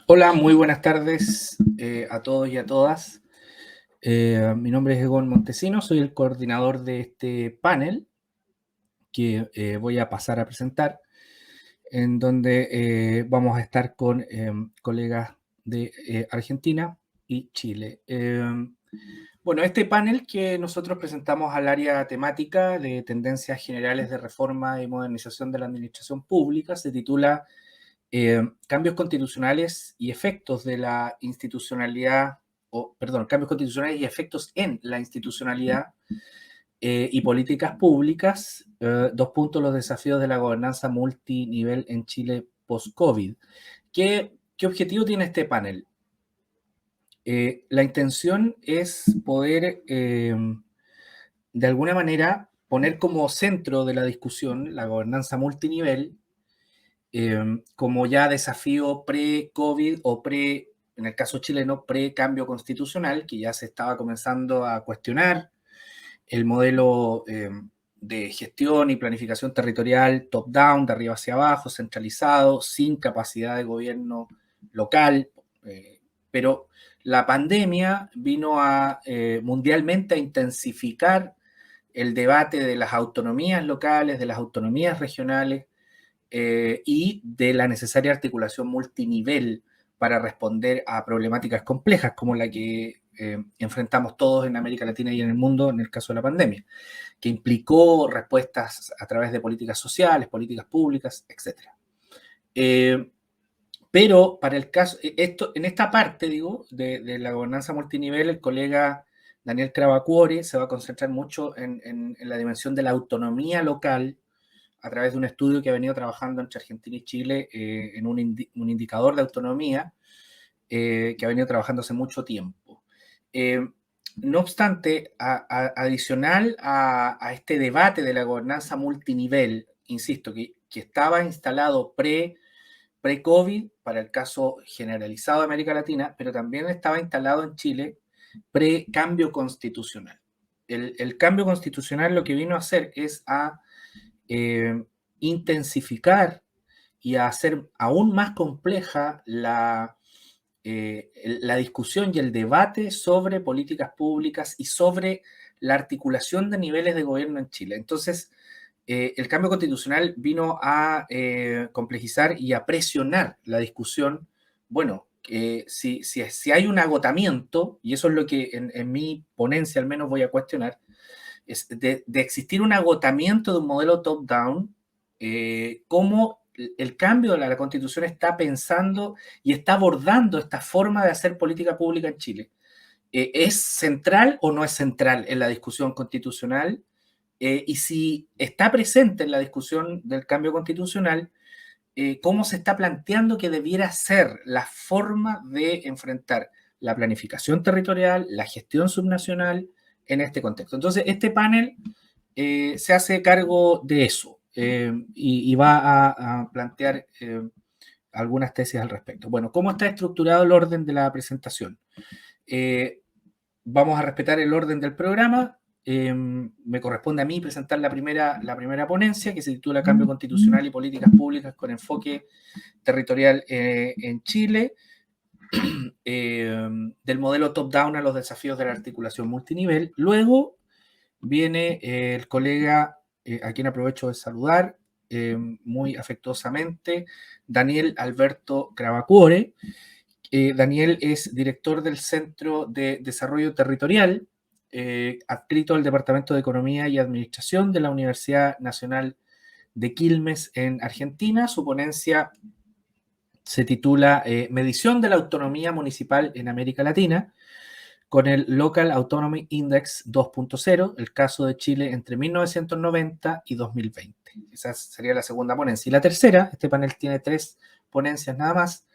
Hola, muy buenas tardes a todos y a todas. Mi nombre es Egon Montesino, soy el coordinador de este panel que voy a pasar a presentar, en donde vamos a estar con colegas de Argentina y Chile. Bueno, este panel que nosotros presentamos al área temática de tendencias generales de reforma y modernización de la administración pública se titula Cambios constitucionales y efectos de la institucionalidad, cambios constitucionales y efectos en la institucionalidad y políticas públicas, dos puntos, los desafíos de la gobernanza multinivel en Chile post-COVID. ¿Qué objetivo tiene este panel? La intención es poder, de alguna manera, poner como centro de la discusión la gobernanza multinivel, como ya desafío pre-COVID o en el caso chileno, pre-cambio constitucional, que ya se estaba comenzando a cuestionar el modelo de gestión y planificación territorial top-down, de arriba hacia abajo, centralizado, sin capacidad de gobierno local, pero la pandemia vino mundialmente a intensificar el debate de las autonomías locales, de las autonomías regionales, y de la necesaria articulación multinivel para responder a problemáticas complejas como la que enfrentamos todos en América Latina y en el mundo en el caso de la pandemia, que implicó respuestas a través de políticas sociales, políticas públicas, etc. Pero para el caso, en esta parte, digo, de la gobernanza multinivel, el colega Daniel Cravacuore se va a concentrar mucho en la dimensión de la autonomía local, a través de un estudio que ha venido trabajando entre Argentina y Chile en un indicador de autonomía que ha venido trabajando hace mucho tiempo. No obstante, adicional a este debate de la gobernanza multinivel, insisto, que estaba instalado pre-COVID para el caso generalizado de América Latina, pero también estaba instalado en Chile pre-cambio constitucional. El cambio constitucional lo que vino a hacer es a intensificar y a hacer aún más compleja la discusión y el debate sobre políticas públicas y sobre la articulación de niveles de gobierno en Chile. Entonces, el cambio constitucional vino a complejizar y a presionar la discusión. Bueno, si hay un agotamiento, y eso es lo que en mi ponencia al menos voy a cuestionar, es de existir un agotamiento de un modelo top-down, cómo el cambio de la Constitución está pensando y está abordando esta forma de hacer política pública en Chile. ¿Es central o no es central en la discusión constitucional? Y si está presente en la discusión del cambio constitucional, ¿cómo se está planteando que debiera ser la forma de enfrentar la planificación territorial, la gestión subnacional en este contexto? Entonces, este panel se hace cargo de eso y va a plantear algunas tesis al respecto. Bueno, ¿cómo está estructurado el orden de la presentación? Vamos a respetar el orden del programa. Me corresponde a mí presentar la primera ponencia, que se titula Cambio Constitucional y Políticas Públicas con enfoque territorial en Chile, del modelo top-down a los desafíos de la articulación multinivel. Luego viene el colega, a quien aprovecho de saludar muy afectuosamente, Daniel Alberto Cravacuore. Daniel es director del Centro de Desarrollo Territorial, adscrito al Departamento de Economía y Administración de la Universidad Nacional de Quilmes en Argentina. Su ponencia se titula Medición de la autonomía municipal en América Latina, con el Local Autonomy Index 2.0, el caso de Chile entre 1990 y 2020. Esa sería la segunda ponencia. Y la tercera, este panel tiene 3 ponencias nada más,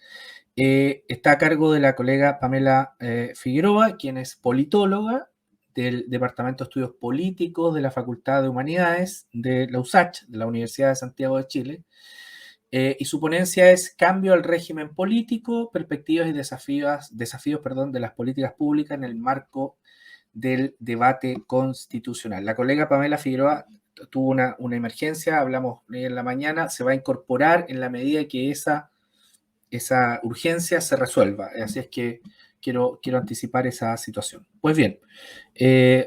está a cargo de la colega Pamela Figueroa, quien es politóloga del Departamento de Estudios Políticos de la Facultad de Humanidades de la USACH, de la Universidad de Santiago de Chile. Y su ponencia es Cambio al régimen político, perspectivas y desafíos de las políticas públicas en el marco del debate constitucional. La colega Pamela Figueroa tuvo una emergencia, hablamos en la mañana, se va a incorporar en la medida que esa urgencia se resuelva. Así es que quiero anticipar esa situación. Pues bien,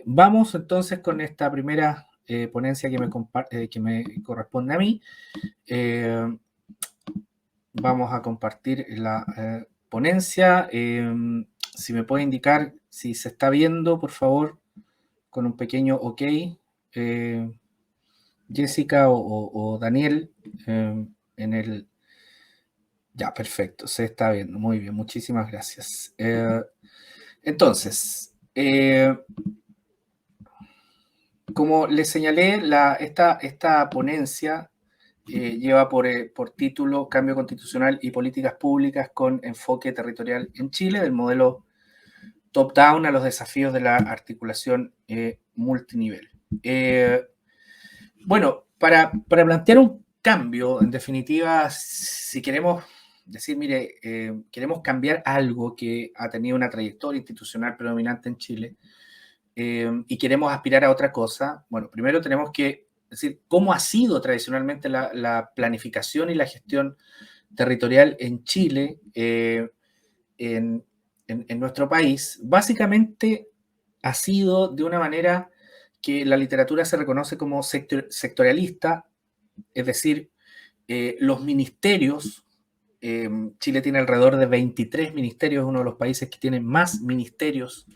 vamos entonces con esta primera ponencia que me corresponde a mí. Vamos a compartir la ponencia. Si me puede indicar si se está viendo, por favor, con un pequeño ok. Jessica o Daniel, en el... Ya, perfecto, se está viendo. Muy bien, muchísimas gracias. Entonces, como les señalé, esta ponencia lleva por título Cambio Constitucional y Políticas Públicas con enfoque territorial en Chile, del modelo top-down a los desafíos de la articulación multinivel. Bueno, para plantear un cambio, en definitiva, si queremos decir, mire, queremos cambiar algo que ha tenido una trayectoria institucional predominante en Chile y queremos aspirar a otra cosa, bueno, primero tenemos que decir cómo ha sido tradicionalmente la planificación y la gestión territorial en Chile, en nuestro país. Básicamente ha sido de una manera que la literatura se reconoce como sectorialista, es decir, los ministerios, Chile tiene alrededor de 23 ministerios, es uno de los países que tiene más ministerios,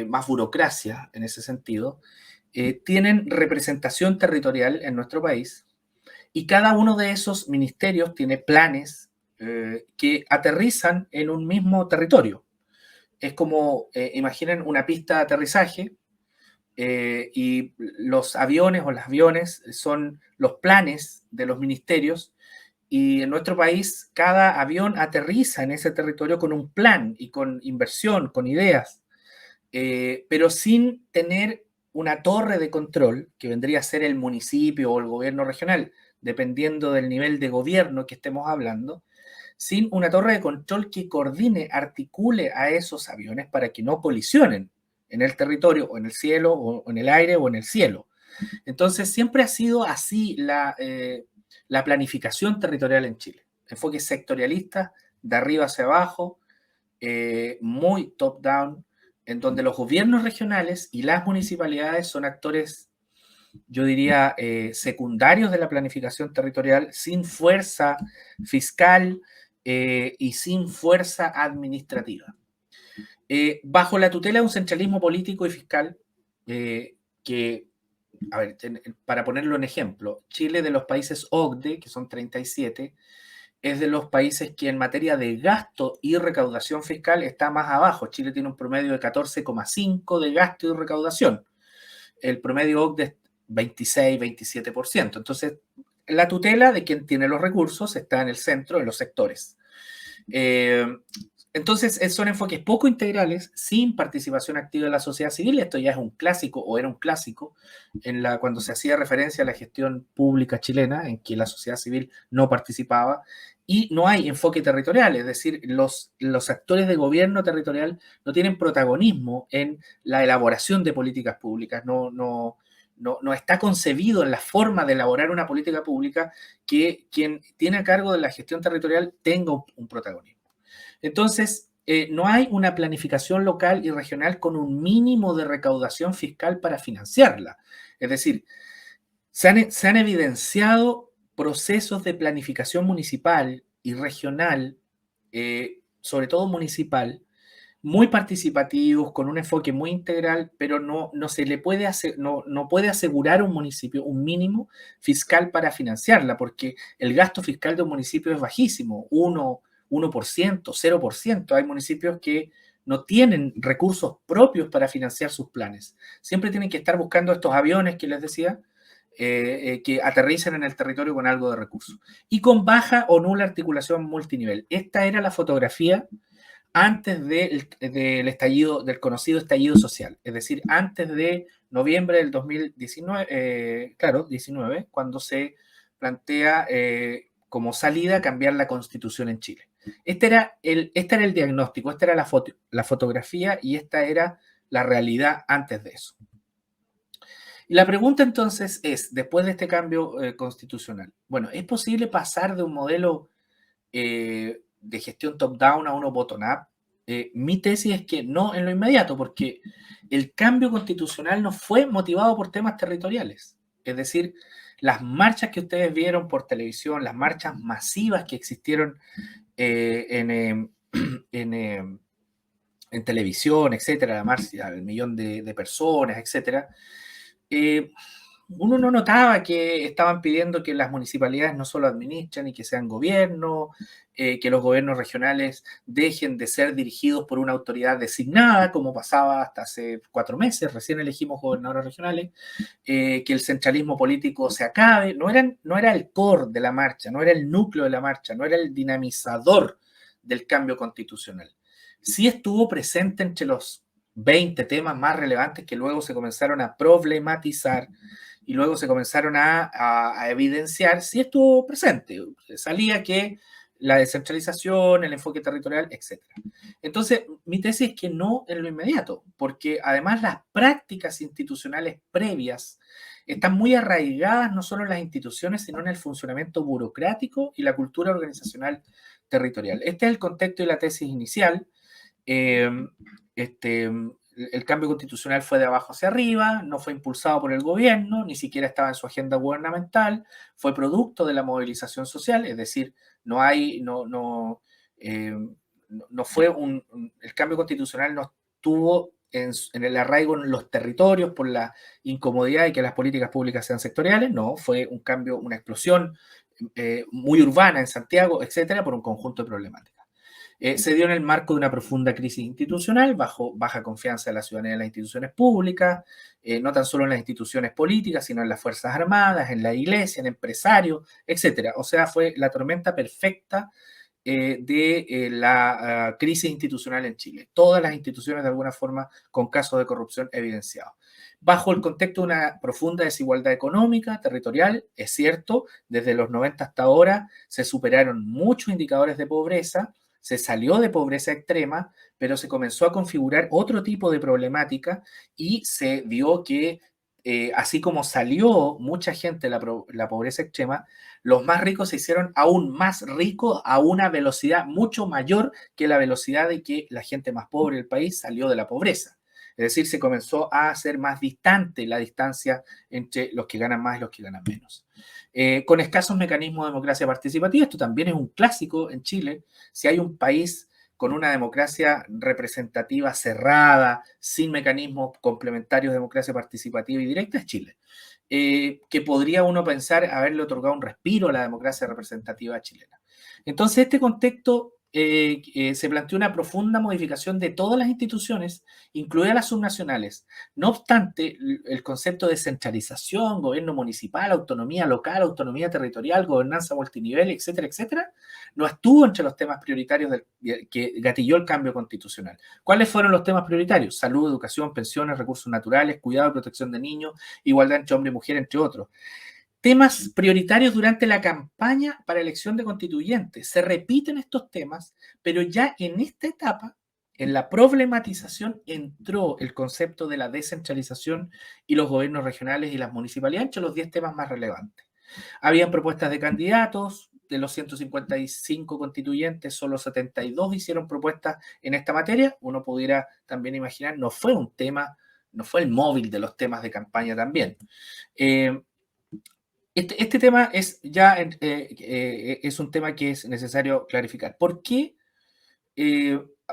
más burocracia en ese sentido, tienen representación territorial en nuestro país y cada uno de esos ministerios tiene planes que aterrizan en un mismo territorio. Es como, imaginen una pista de aterrizaje y los aviones o los aviones son los planes de los ministerios y en nuestro país cada avión aterriza en ese territorio con un plan y con inversión, con ideas, pero sin tener una torre de control que vendría a ser el municipio o el gobierno regional, dependiendo del nivel de gobierno que estemos hablando, sin una torre de control que coordine, articule a esos aviones para que no colisionen en el territorio o en el cielo o en el aire o en el cielo. Entonces siempre ha sido así la planificación territorial en Chile. Enfoque sectorialista, de arriba hacia abajo, muy top-down, en donde los gobiernos regionales y las municipalidades son actores, yo diría, secundarios de la planificación territorial, sin fuerza fiscal y sin fuerza administrativa. Bajo la tutela de un centralismo político y fiscal que, a ver, para ponerlo en ejemplo, Chile de los países OCDE, que son 37, es de los países que en materia de gasto y recaudación fiscal está más abajo. Chile tiene un promedio de 14,5 de gasto y recaudación. El promedio OCDE es 26, 27%. Entonces, la tutela de quien tiene los recursos está en el centro, en los sectores. Entonces, son enfoques poco integrales, sin participación activa de la sociedad civil. Esto ya es un clásico, o era un clásico, cuando se hacía referencia a la gestión pública chilena, en que la sociedad civil no participaba, y no hay enfoque territorial, es decir, los actores de gobierno territorial no tienen protagonismo en la elaboración de políticas públicas, no está concebido en la forma de elaborar una política pública que quien tiene a cargo de la gestión territorial tenga un protagonismo. Entonces, no hay una planificación local y regional con un mínimo de recaudación fiscal para financiarla. Es decir, se han evidenciado procesos de planificación municipal y regional, sobre todo municipal, muy participativos, con un enfoque muy integral, pero no se le puede no puede asegurar a un municipio un mínimo fiscal para financiarla, porque el gasto fiscal de un municipio es bajísimo, 1%, 0%. Hay municipios que no tienen recursos propios para financiar sus planes. Siempre tienen que estar buscando estos aviones que les decía, que aterricen en el territorio con algo de recursos. Y con baja o nula articulación multinivel. Esta era la fotografía antes del estallido, del conocido estallido social, es decir, antes de noviembre del 2019, claro, 19, cuando se plantea como salida cambiar la constitución en Chile. Este era el diagnóstico, esta era la fotografía y esta era la realidad antes de eso. Y la pregunta entonces es, después de este cambio constitucional, bueno, ¿es posible pasar de un modelo de gestión top-down a uno bottom-up? Mi tesis es que no en lo inmediato, porque el cambio constitucional no fue motivado por temas territoriales. Es decir, las marchas que ustedes vieron por televisión, las marchas masivas que existieron en, en, en televisión, etcétera, la marcha del millón de personas, etcétera, eh, uno no notaba que estaban pidiendo que las municipalidades no solo administren y que sean gobierno, que los gobiernos regionales dejen de ser dirigidos por una autoridad designada, como pasaba hasta hace 4 meses, recién elegimos gobernadores regionales, que el centralismo político se acabe. No era el core de la marcha, no era el núcleo de la marcha, no era el dinamizador del cambio constitucional. Sí estuvo presente entre los 20 temas más relevantes que luego se comenzaron a problematizar y luego se comenzaron a evidenciar, sí estuvo presente. Salía que la descentralización, el enfoque territorial, etc. Entonces, mi tesis es que no en lo inmediato, porque además las prácticas institucionales previas están muy arraigadas no solo en las instituciones, sino en el funcionamiento burocrático y la cultura organizacional territorial. Este es el contexto y la tesis inicial. Eh, el cambio constitucional fue de abajo hacia arriba, no fue impulsado por el gobierno, ni siquiera estaba en su agenda gubernamental, fue producto de la movilización social, es decir, no hay, no fue el cambio constitucional no estuvo en el arraigo en los territorios por la incomodidad de que las políticas públicas sean sectoriales, no, fue un cambio, una explosión muy urbana en Santiago, etcétera, por un conjunto de problemáticas. Se dio en el marco de una profunda crisis institucional, baja confianza de la ciudadanía en las instituciones públicas, no tan solo en las instituciones políticas, sino en las Fuerzas Armadas, en la iglesia, en empresarios, etc. O sea, fue la tormenta perfecta de la crisis institucional en Chile. Todas las instituciones, de alguna forma, con casos de corrupción evidenciados. Bajo el contexto de una profunda desigualdad económica, territorial, es cierto, desde los 90 hasta ahora se superaron muchos indicadores de pobreza, se salió de pobreza extrema, pero se comenzó a configurar otro tipo de problemática y se vio que, así como salió mucha gente de la pobreza extrema, los más ricos se hicieron aún más ricos a una velocidad mucho mayor que la velocidad de que la gente más pobre del país salió de la pobreza. Es decir, se comenzó a hacer más distante la distancia entre los que ganan más y los que ganan menos. Con escasos mecanismos de democracia participativa, esto también es un clásico en Chile. Si hay un país con una democracia representativa cerrada, sin mecanismos complementarios de democracia participativa y directa, es Chile. Que podría uno pensar haberle otorgado un respiro a la democracia representativa chilena. Entonces, este contexto se planteó una profunda modificación de todas las instituciones, incluidas las subnacionales. No obstante, el concepto de centralización, gobierno municipal, autonomía local, autonomía territorial, gobernanza multinivel, etcétera, etcétera, no estuvo entre los temas prioritarios que gatilló el cambio constitucional. ¿Cuáles fueron los temas prioritarios? Salud, educación, pensiones, recursos naturales, cuidado y protección de niños, igualdad entre hombre y mujer, entre otros. Temas prioritarios durante la campaña para elección de constituyentes. Se repiten estos temas, pero ya en esta etapa, en la problematización, entró el concepto de la descentralización y los gobiernos regionales y las municipalidades entre los 10 temas más relevantes. Habían propuestas de candidatos, de los 155 constituyentes, solo 72 hicieron propuestas en esta materia. Uno pudiera también imaginar, no fue un tema, no fue el móvil de los temas de campaña también. Este tema es un tema que es necesario clarificar. ¿Por qué?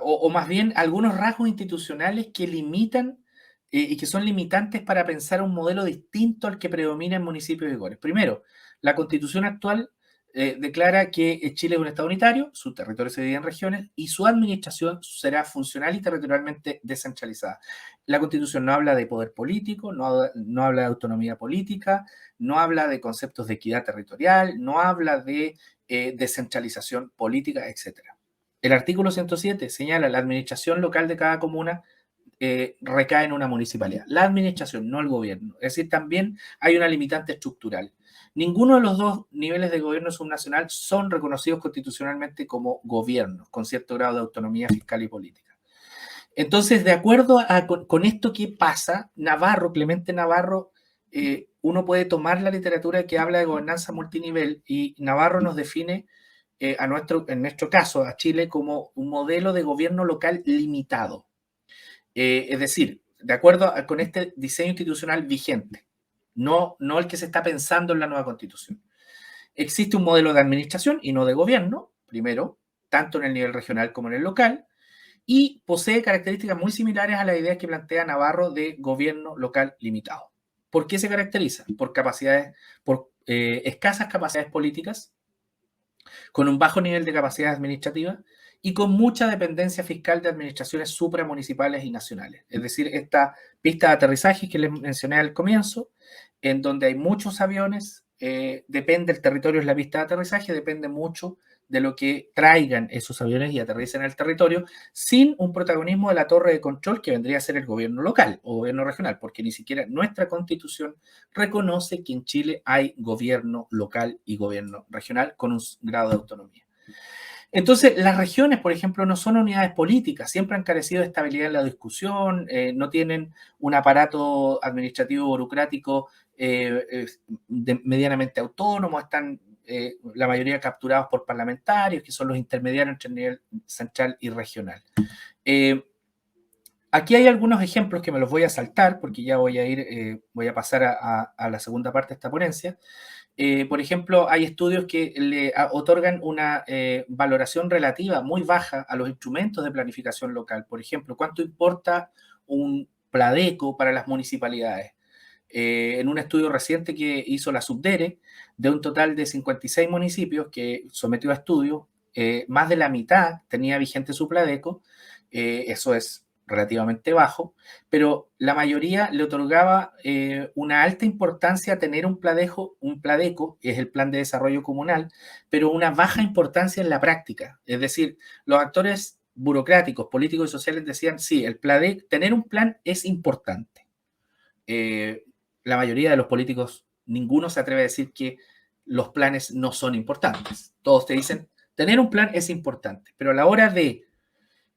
O más bien algunos rasgos institucionales que limitan y que son limitantes para pensar un modelo distinto al que predomina en municipios y gobiernos. Primero, la constitución actual declara que Chile es un Estado unitario, su territorio se divide en regiones y su administración será funcional y territorialmente descentralizada. La constitución no habla de poder político, no habla de autonomía política, no habla de conceptos de equidad territorial, no habla de descentralización política, etcétera. El artículo 107 señala la administración local de cada comuna recae en una municipalidad. La administración, no el gobierno. Es decir, también hay una limitante estructural. Ninguno de los dos niveles de gobierno subnacional son reconocidos constitucionalmente como gobiernos, con cierto grado de autonomía fiscal y política. Entonces, de acuerdo con esto que pasa, Navarro, Clemente Navarro, uno puede tomar la literatura que habla de gobernanza multinivel y Navarro nos define en nuestro caso, a Chile, como un modelo de gobierno local limitado. Es decir, de acuerdo con este diseño institucional vigente, no el que se está pensando en la nueva constitución. Existe un modelo de administración y no de gobierno, primero, tanto en el nivel regional como en el local, y posee características muy similares a las ideas que plantea Navarro de gobierno local limitado. ¿Por qué se caracteriza? Por escasas capacidades políticas, con un bajo nivel de capacidad administrativa y con mucha dependencia fiscal de administraciones supramunicipales y nacionales. Es decir, esta pista de aterrizaje que les mencioné al comienzo, en donde hay muchos aviones, depende, el territorio es la pista de aterrizaje, depende mucho de lo que traigan esos aviones y aterricen en el territorio, sin un protagonismo de la torre de control que vendría a ser el gobierno local o gobierno regional, porque ni siquiera nuestra constitución reconoce que en Chile hay gobierno local y gobierno regional con un grado de autonomía. Entonces, las regiones, por ejemplo, no son unidades políticas, siempre han carecido de estabilidad en la discusión, no tienen un aparato administrativo burocrático medianamente autónomo, están la mayoría capturados por parlamentarios, que son los intermediarios entre el nivel central y regional. Aquí hay algunos ejemplos que me los voy a saltar, porque ya voy a pasar a la segunda parte de esta ponencia. Por ejemplo, hay estudios que le otorgan una valoración relativa muy baja a los instrumentos de planificación local. Por ejemplo, ¿cuánto importa un Pladeco para las municipalidades? En un estudio reciente que hizo la Subdere, de un total de 56 municipios que sometió a estudio, más de la mitad tenía vigente su Pladeco, eso es relativamente bajo, pero la mayoría le otorgaba una alta importancia a tener un Pladeco, que es el Plan de Desarrollo Comunal, pero una baja importancia en la práctica. Es decir, los actores burocráticos, políticos y sociales decían, sí, tener un plan es importante. La mayoría de los políticos, ninguno se atreve a decir que los planes no son importantes. Todos te dicen, tener un plan es importante, pero a la hora de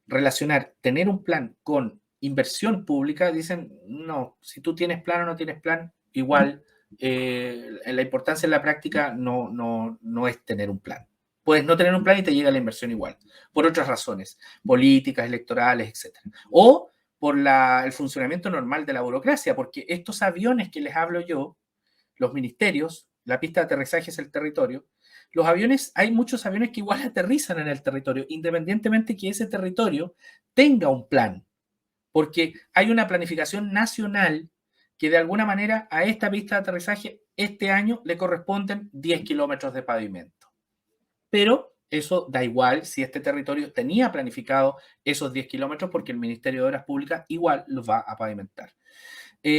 relacionar tener un plan con inversión pública, dicen, no, si tú tienes plan o no tienes plan, igual la importancia en la práctica no es tener un plan. Puedes no tener un plan y te llega la inversión igual, por otras razones, políticas, electorales, etc. O por el funcionamiento normal de la burocracia, porque estos aviones que les hablo yo, los ministerios, la pista de aterrizaje es el territorio, los aviones, hay muchos aviones que igual aterrizan en el territorio, independientemente que ese territorio tenga un plan, porque hay una planificación nacional que de alguna manera a esta pista de aterrizaje este año le corresponden 10 kilómetros de pavimento. Pero eso da igual si este territorio tenía planificado esos 10 kilómetros porque el Ministerio de Obras Públicas igual los va a pavimentar.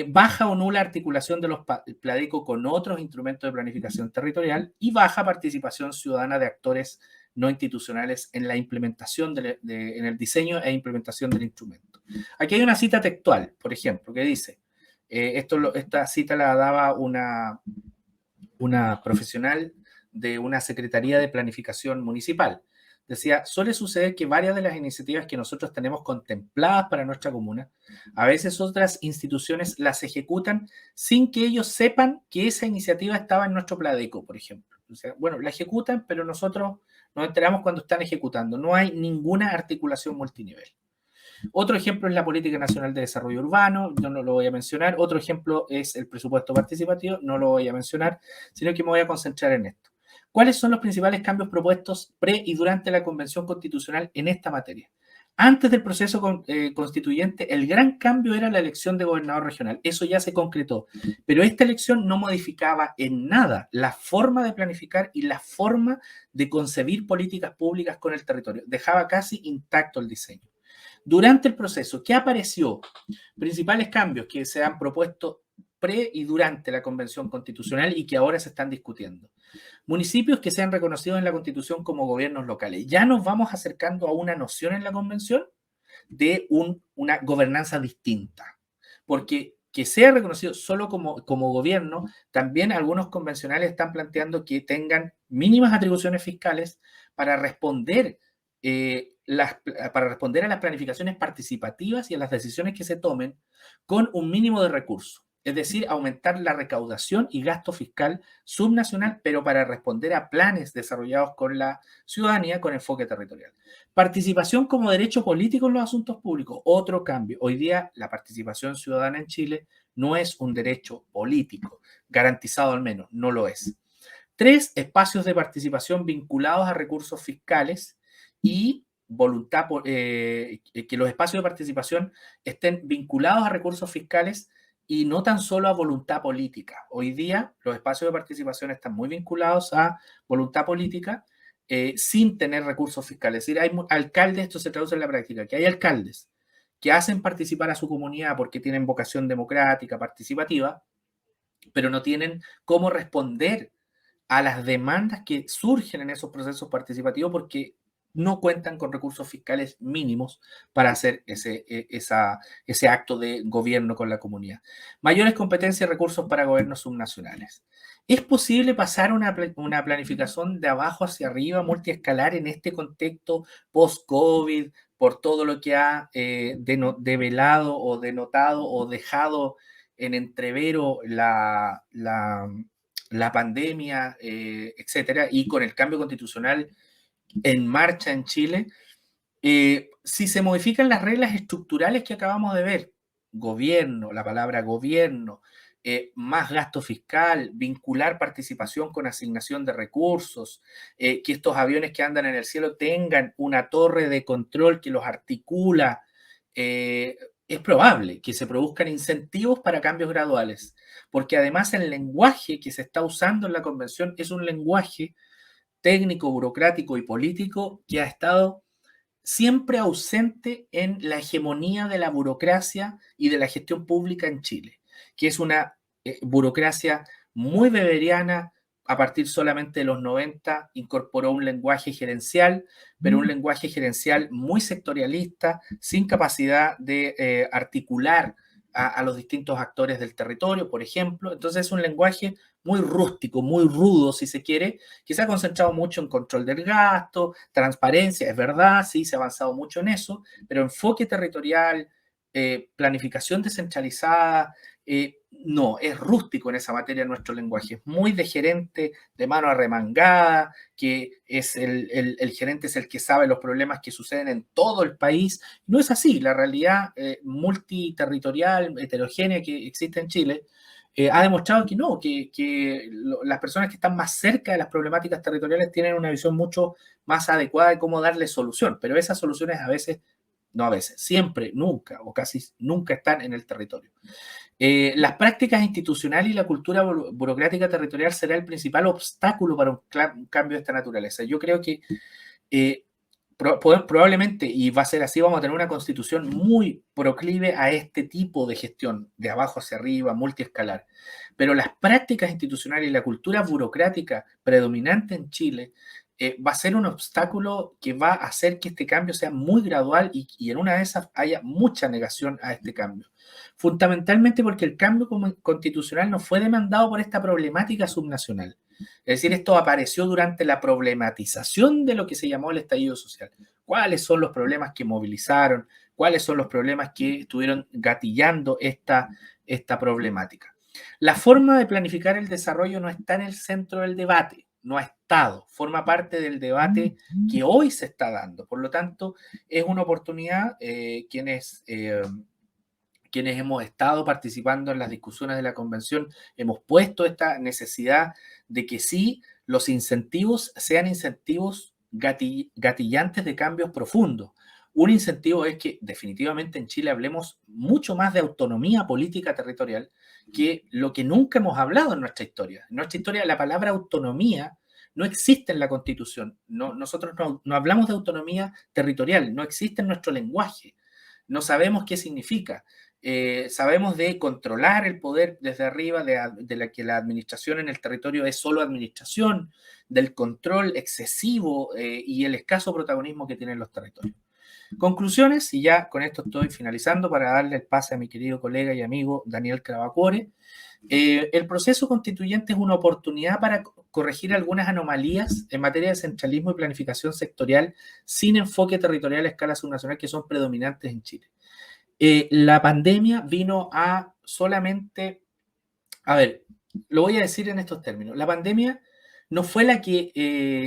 Baja o nula articulación de los Pladeco con otros instrumentos de planificación territorial y baja participación ciudadana de actores no institucionales en la implementación, en el diseño e implementación del instrumento. Aquí hay una cita textual, por ejemplo, que dice, esta cita la daba una profesional de una Secretaría de Planificación Municipal. Decía, suele suceder que varias de las iniciativas que nosotros tenemos contempladas para nuestra comuna, a veces otras instituciones las ejecutan sin que ellos sepan que esa iniciativa estaba en nuestro Pladeco, por ejemplo. O sea, bueno, la ejecutan, pero nosotros nos enteramos cuando están ejecutando. No hay ninguna articulación multinivel. Otro ejemplo es la Política Nacional de Desarrollo Urbano, yo no lo voy a mencionar. Otro ejemplo es el presupuesto participativo, no lo voy a mencionar, sino que me voy a concentrar en esto. ¿Cuáles son los principales cambios propuestos pre y durante la Convención Constitucional en esta materia? Antes del proceso constituyente, el gran cambio era la elección de gobernador regional. Eso ya se concretó. Pero esta elección no modificaba en nada la forma de planificar y la forma de concebir políticas públicas con el territorio. Dejaba casi intacto el diseño. Durante el proceso, ¿qué apareció? Principales cambios que se han propuesto pre y durante la Convención Constitucional y que ahora se están discutiendo. Municipios que sean reconocidos en la Constitución como gobiernos locales. Ya nos vamos acercando a una noción en la Convención de una gobernanza distinta, porque que sea reconocido solo como gobierno, también algunos convencionales están planteando que tengan mínimas atribuciones fiscales para responder, para responder a las planificaciones participativas y a las decisiones que se tomen con un mínimo de recursos. Es decir, aumentar la recaudación y gasto fiscal subnacional, pero para responder a planes desarrollados con la ciudadanía con enfoque territorial. Participación como derecho político en los asuntos públicos, otro cambio. Hoy día la participación ciudadana en Chile no es un derecho político, garantizado al menos, no lo es. 3, espacios de participación vinculados a recursos fiscales y voluntad, que los espacios de participación estén vinculados a recursos fiscales y no tan solo a voluntad política. Hoy día los espacios de participación están muy vinculados a voluntad política sin tener recursos fiscales. Es decir, hay alcaldes, esto se traduce en la práctica, que hay alcaldes que hacen participar a su comunidad porque tienen vocación democrática, participativa, pero no tienen cómo responder a las demandas que surgen en esos procesos participativos porque no cuentan con recursos fiscales mínimos para hacer ese acto de gobierno con la comunidad. Mayores competencias y recursos para gobiernos subnacionales. ¿Es posible pasar una planificación de abajo hacia arriba, multiescalar en este contexto post-COVID, por todo lo que ha develado o denotado o dejado en entrevero la pandemia, etcétera, y con el cambio constitucional en marcha en Chile, si se modifican las reglas estructurales que acabamos de ver, gobierno, la palabra gobierno, más gasto fiscal, vincular participación con asignación de recursos, que estos aviones que andan en el cielo tengan una torre de control que los articula, es probable que se produzcan incentivos para cambios graduales, porque además el lenguaje que se está usando en la convención es un lenguaje técnico, burocrático y político que ha estado siempre ausente en la hegemonía de la burocracia y de la gestión pública en Chile, que es una burocracia muy weberiana. A partir solamente de los 90 incorporó un lenguaje gerencial, pero un lenguaje gerencial muy sectorialista, sin capacidad de articular a los distintos actores del territorio, por ejemplo. Entonces es un lenguaje muy rústico, muy rudo, si se quiere, que se ha concentrado mucho en control del gasto, transparencia, es verdad, sí, se ha avanzado mucho en eso, pero enfoque territorial, planificación descentralizada, no, es rústico en esa materia nuestro lenguaje, es muy de gerente, de mano arremangada, que es el gerente es el que sabe los problemas que suceden en todo el país. No es así, la realidad multiterritorial, heterogénea que existe en Chile, ha demostrado que no, que las personas que están más cerca de las problemáticas territoriales tienen una visión mucho más adecuada de cómo darle solución, pero esas soluciones a veces, no a veces, siempre, nunca o casi nunca están en el territorio. Las prácticas institucionales y la cultura burocrática territorial será el principal obstáculo para un cambio de esta naturaleza. Yo creo que eh, probablemente, y va a ser así, vamos a tener una constitución muy proclive a este tipo de gestión, de abajo hacia arriba, multiescalar. Pero las prácticas institucionales y la cultura burocrática predominante en Chile va a ser un obstáculo que va a hacer que este cambio sea muy gradual y en una de esas haya mucha negación a este cambio. Fundamentalmente porque el cambio constitucional no fue demandado por esta problemática subnacional. Es decir, esto apareció durante la problematización de lo que se llamó el estallido social. ¿Cuáles son los problemas que movilizaron? ¿Cuáles son los problemas que estuvieron gatillando esta problemática? La forma de planificar el desarrollo no está en el centro del debate, no ha estado, forma parte del debate que hoy se está dando. Por lo tanto, es una oportunidad quienes hemos estado participando en las discusiones de la convención, hemos puesto esta necesidad de que sí los incentivos sean incentivos gatillantes de cambios profundos. Un incentivo es que definitivamente en Chile hablemos mucho más de autonomía política territorial que lo que nunca hemos hablado en nuestra historia. En nuestra historia la palabra autonomía no existe en la Constitución. No, nosotros no hablamos de autonomía territorial, no existe en nuestro lenguaje. No sabemos qué significa. sabemos de controlar el poder desde arriba, de la que la administración en el territorio es solo administración, del control excesivo y el escaso protagonismo que tienen los territorios. Conclusiones, y ya con esto estoy finalizando para darle el pase a mi querido colega y amigo Daniel Crabacuore. El proceso constituyente es una oportunidad para corregir algunas anomalías en materia de centralismo y planificación sectorial sin enfoque territorial a escala subnacional que son predominantes en Chile. La pandemia vino a solamente, a ver, lo voy a decir en estos términos, la pandemia no fue la que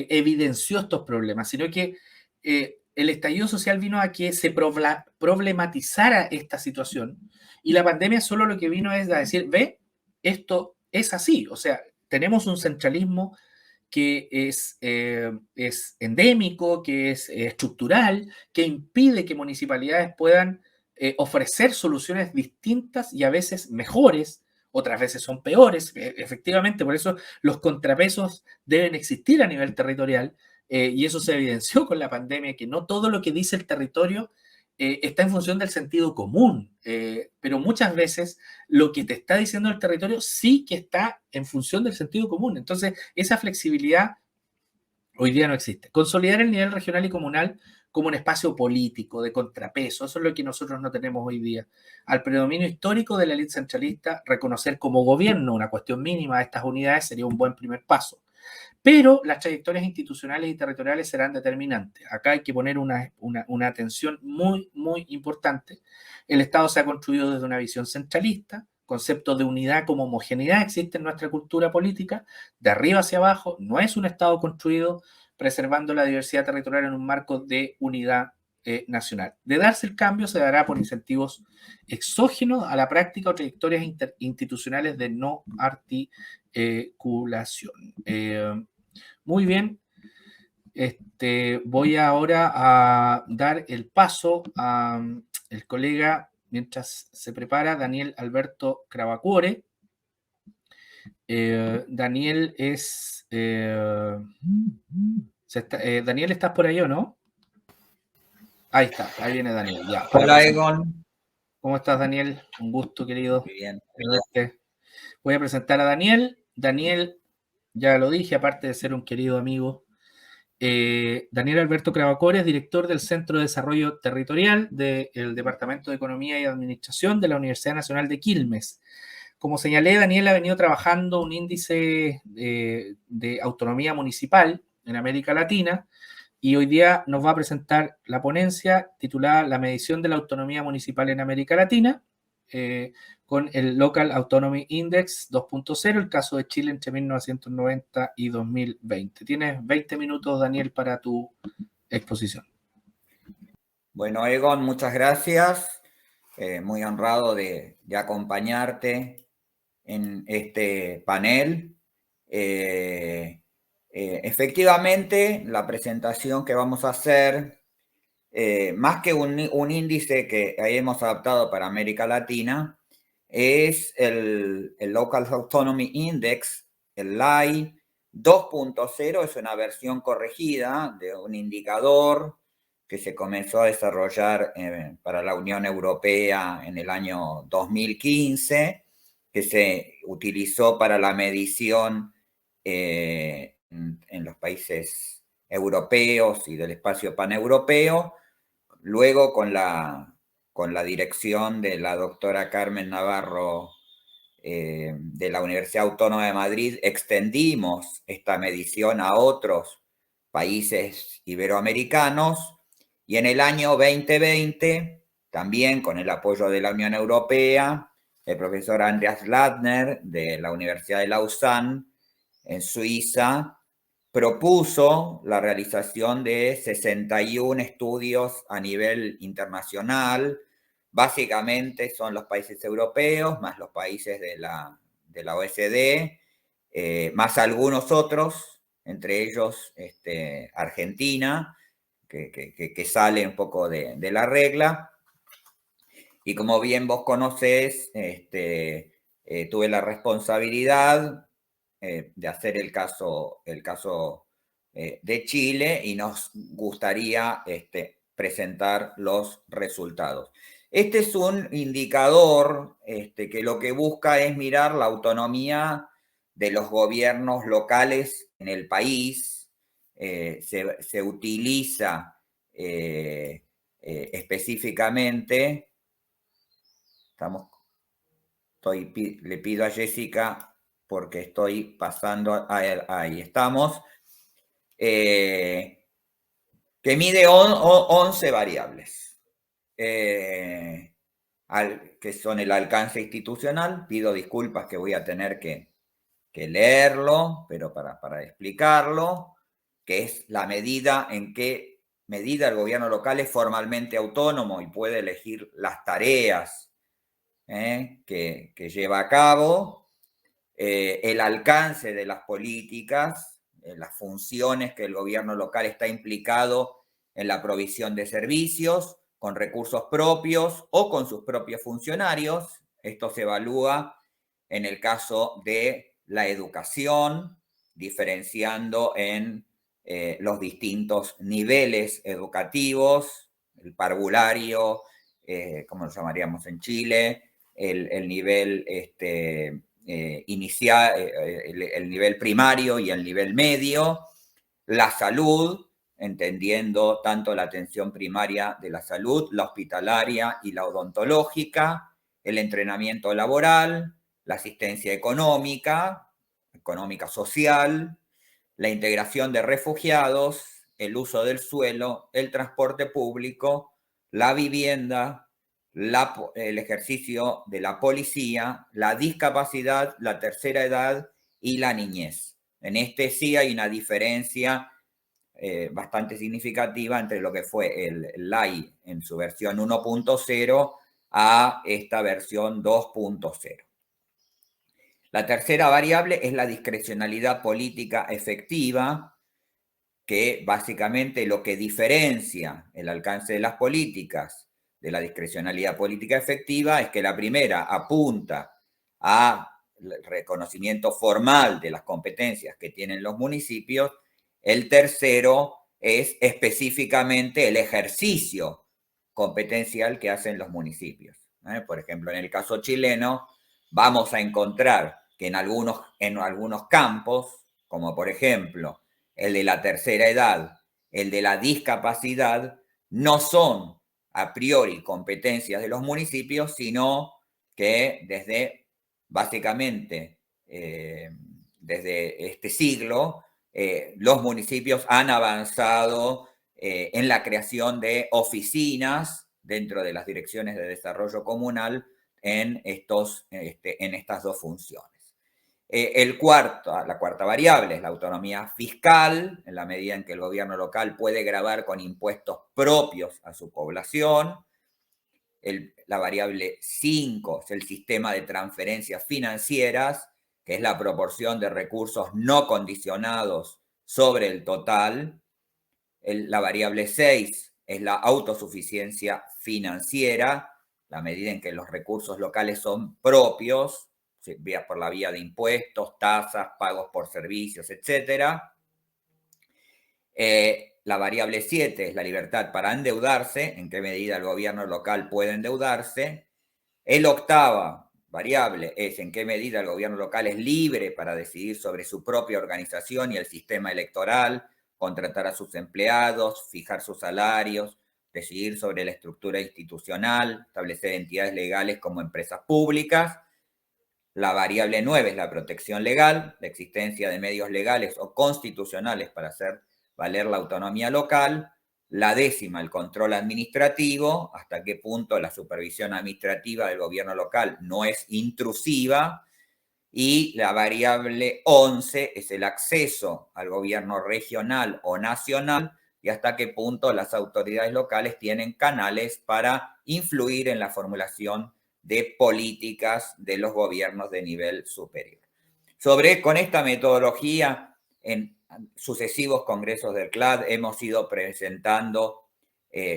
evidenció estos problemas, sino que el estallido social vino a que se problematizara esta situación y la pandemia solo lo que vino es a decir, ve, esto es así, o sea, tenemos un centralismo que es endémico, que es estructural, que impide que municipalidades puedan ofrecer soluciones distintas y a veces mejores, otras veces son peores, efectivamente, por eso los contrapesos deben existir a nivel territorial, y eso se evidenció con la pandemia, que no todo lo que dice el territorio está en función del sentido común, pero muchas veces lo que te está diciendo el territorio sí que está en función del sentido común. Entonces, esa flexibilidad hoy día no existe. Consolidar el nivel regional y comunal como un espacio político de contrapeso, eso es lo que nosotros no tenemos hoy día. Al predominio histórico de la élite centralista, reconocer como gobierno una cuestión mínima de estas unidades sería un buen primer paso. Pero las trayectorias institucionales y territoriales serán determinantes. Acá hay que poner una atención muy, muy importante. El Estado se ha construido desde una visión centralista, conceptos de unidad como homogeneidad existe en nuestra cultura política, de arriba hacia abajo, no es un Estado construido preservando la diversidad territorial en un marco de unidad nacional. De darse el cambio, se dará por incentivos exógenos a la práctica o trayectorias institucionales de no articulación. Muy bien, voy ahora a dar el paso a el colega, mientras se prepara, Daniel Alberto Crabacuore. Daniel es... Daniel, ¿estás por ahí o no? Ahí está, ahí viene Daniel. Ya, Hola, Egon. ¿Cómo estás, Daniel? Un gusto, querido. Muy bien. Voy a presentar a Daniel. Daniel, ya lo dije, aparte de ser un querido amigo, Daniel Alberto Crabacore es director del Centro de Desarrollo Territorial del Departamento de Economía y Administración de la Universidad Nacional de Quilmes. Como señalé, Daniel ha venido trabajando un índice de autonomía municipal en América Latina y hoy día nos va a presentar la ponencia titulada La medición de la autonomía municipal en América Latina, con el Local Autonomy Index 2.0, el caso de Chile entre 1990 y 2020. Tienes 20 minutos, Daniel, para tu exposición. Bueno, Egon, muchas gracias. Muy honrado de acompañarte en este panel. Efectivamente, la presentación que vamos a hacer, más que un índice que hemos adaptado para América Latina, es el Local Autonomy Index, el LAI 2.0, es una versión corregida de un indicador que se comenzó a desarrollar para la Unión Europea en el año 2015, que se utilizó para la medición en los países europeos y del espacio paneuropeo. Luego, con la dirección de la doctora Carmen Navarro de la Universidad Autónoma de Madrid, extendimos esta medición a otros países iberoamericanos y en el año 2020, también con el apoyo de la Unión Europea, el profesor Andreas Ladner de la Universidad de Lausanne en Suiza propuso la realización de 61 estudios a nivel internacional. Básicamente son los países europeos, más los países de la OECD, más algunos otros, entre ellos Argentina, que sale un poco de la regla. Y como bien vos conocés, tuve la responsabilidad de hacer el caso de Chile y nos gustaría presentar los resultados. Este es un indicador que lo que busca es mirar la autonomía de los gobiernos locales en el país. Se utiliza específicamente, le pido a Jessica porque estoy pasando, ahí estamos, que mide 11 variables. Que son el alcance institucional. Pido disculpas que voy a tener que leerlo, pero para explicarlo, que es la medida en qué medida el gobierno local es formalmente autónomo y puede elegir las tareas que lleva a cabo, el alcance de las políticas, las funciones que el gobierno local está implicado en la provisión de servicios, con recursos propios o con sus propios funcionarios. Esto se evalúa en el caso de la educación, diferenciando en los distintos niveles educativos, el parvulario, como lo llamaríamos en Chile, el nivel inicial, el nivel primario y el nivel medio, la salud, entendiendo tanto la atención primaria de la salud, la hospitalaria y la odontológica, el entrenamiento laboral, la asistencia económica social, la integración de refugiados, el uso del suelo, el transporte público, la vivienda, el ejercicio de la policía, la discapacidad, la tercera edad y la niñez. En este sí hay una diferencia bastante significativa entre lo que fue el LAI en su versión 1.0 a esta versión 2.0. La tercera variable es la discrecionalidad política efectiva, que básicamente lo que diferencia el alcance de las políticas de la discrecionalidad política efectiva es que la primera apunta al reconocimiento formal de las competencias que tienen los municipios, el tercero es específicamente el ejercicio competencial que hacen los municipios. Por ejemplo, en el caso chileno, vamos a encontrar que en algunos campos, como por ejemplo el de la tercera edad, el de la discapacidad, no son a priori competencias de los municipios, sino que básicamente, desde este siglo, los municipios han avanzado en la creación de oficinas dentro de las direcciones de desarrollo comunal en estas dos funciones. La cuarta variable es la autonomía fiscal, en la medida en que el gobierno local puede gravar con impuestos propios a su población. La variable 5 es el sistema de transferencias financieras, que es la proporción de recursos no condicionados sobre el total. La variable 6 es la autosuficiencia financiera, la medida en que los recursos locales son propios, por la vía de impuestos, tasas, pagos por servicios, etc. La variable 7 es la libertad para endeudarse, en qué medida el gobierno local puede endeudarse. La octava variable es en qué medida el gobierno local es libre para decidir sobre su propia organización y el sistema electoral, contratar a sus empleados, fijar sus salarios, decidir sobre la estructura institucional, establecer entidades legales como empresas públicas. La variable 9 es la protección legal, la existencia de medios legales o constitucionales para hacer valer la autonomía local. La 10ª, el control administrativo, hasta qué punto la supervisión administrativa del gobierno local no es intrusiva. Y la variable 11 es el acceso al gobierno regional o nacional y hasta qué punto las autoridades locales tienen canales para influir en la formulación de políticas de los gobiernos de nivel superior. Con esta metodología, en sucesivos congresos del CLAD hemos ido presentando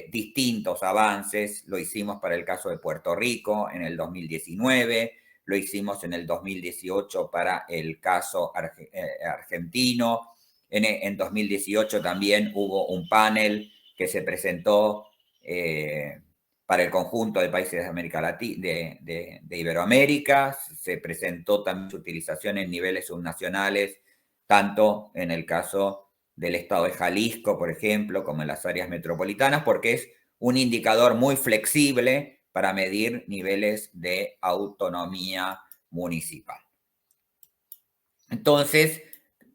distintos avances. Lo hicimos para el caso de Puerto Rico en el 2019, lo hicimos en el 2018 para el caso argentino. En 2018 también hubo un panel que se presentó para el conjunto de países de América Latina, de Iberoamérica. Se presentó también su utilización en niveles subnacionales, tanto en el caso del estado de Jalisco, por ejemplo, como en las áreas metropolitanas, porque es un indicador muy flexible para medir niveles de autonomía municipal. Entonces,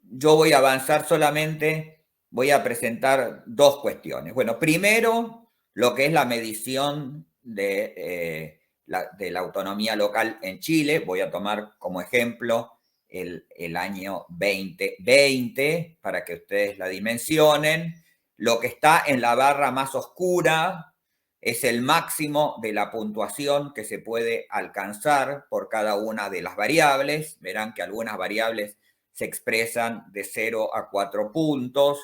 yo voy a avanzar solamente, voy a presentar dos cuestiones. Bueno, primero, lo que es la medición de la autonomía local en Chile. Voy a tomar como ejemplo el año 2020 para que ustedes la dimensionen. Lo que está en la barra más oscura es el máximo de la puntuación que se puede alcanzar por cada una de las variables. Verán que algunas variables se expresan de 0 a 4 puntos,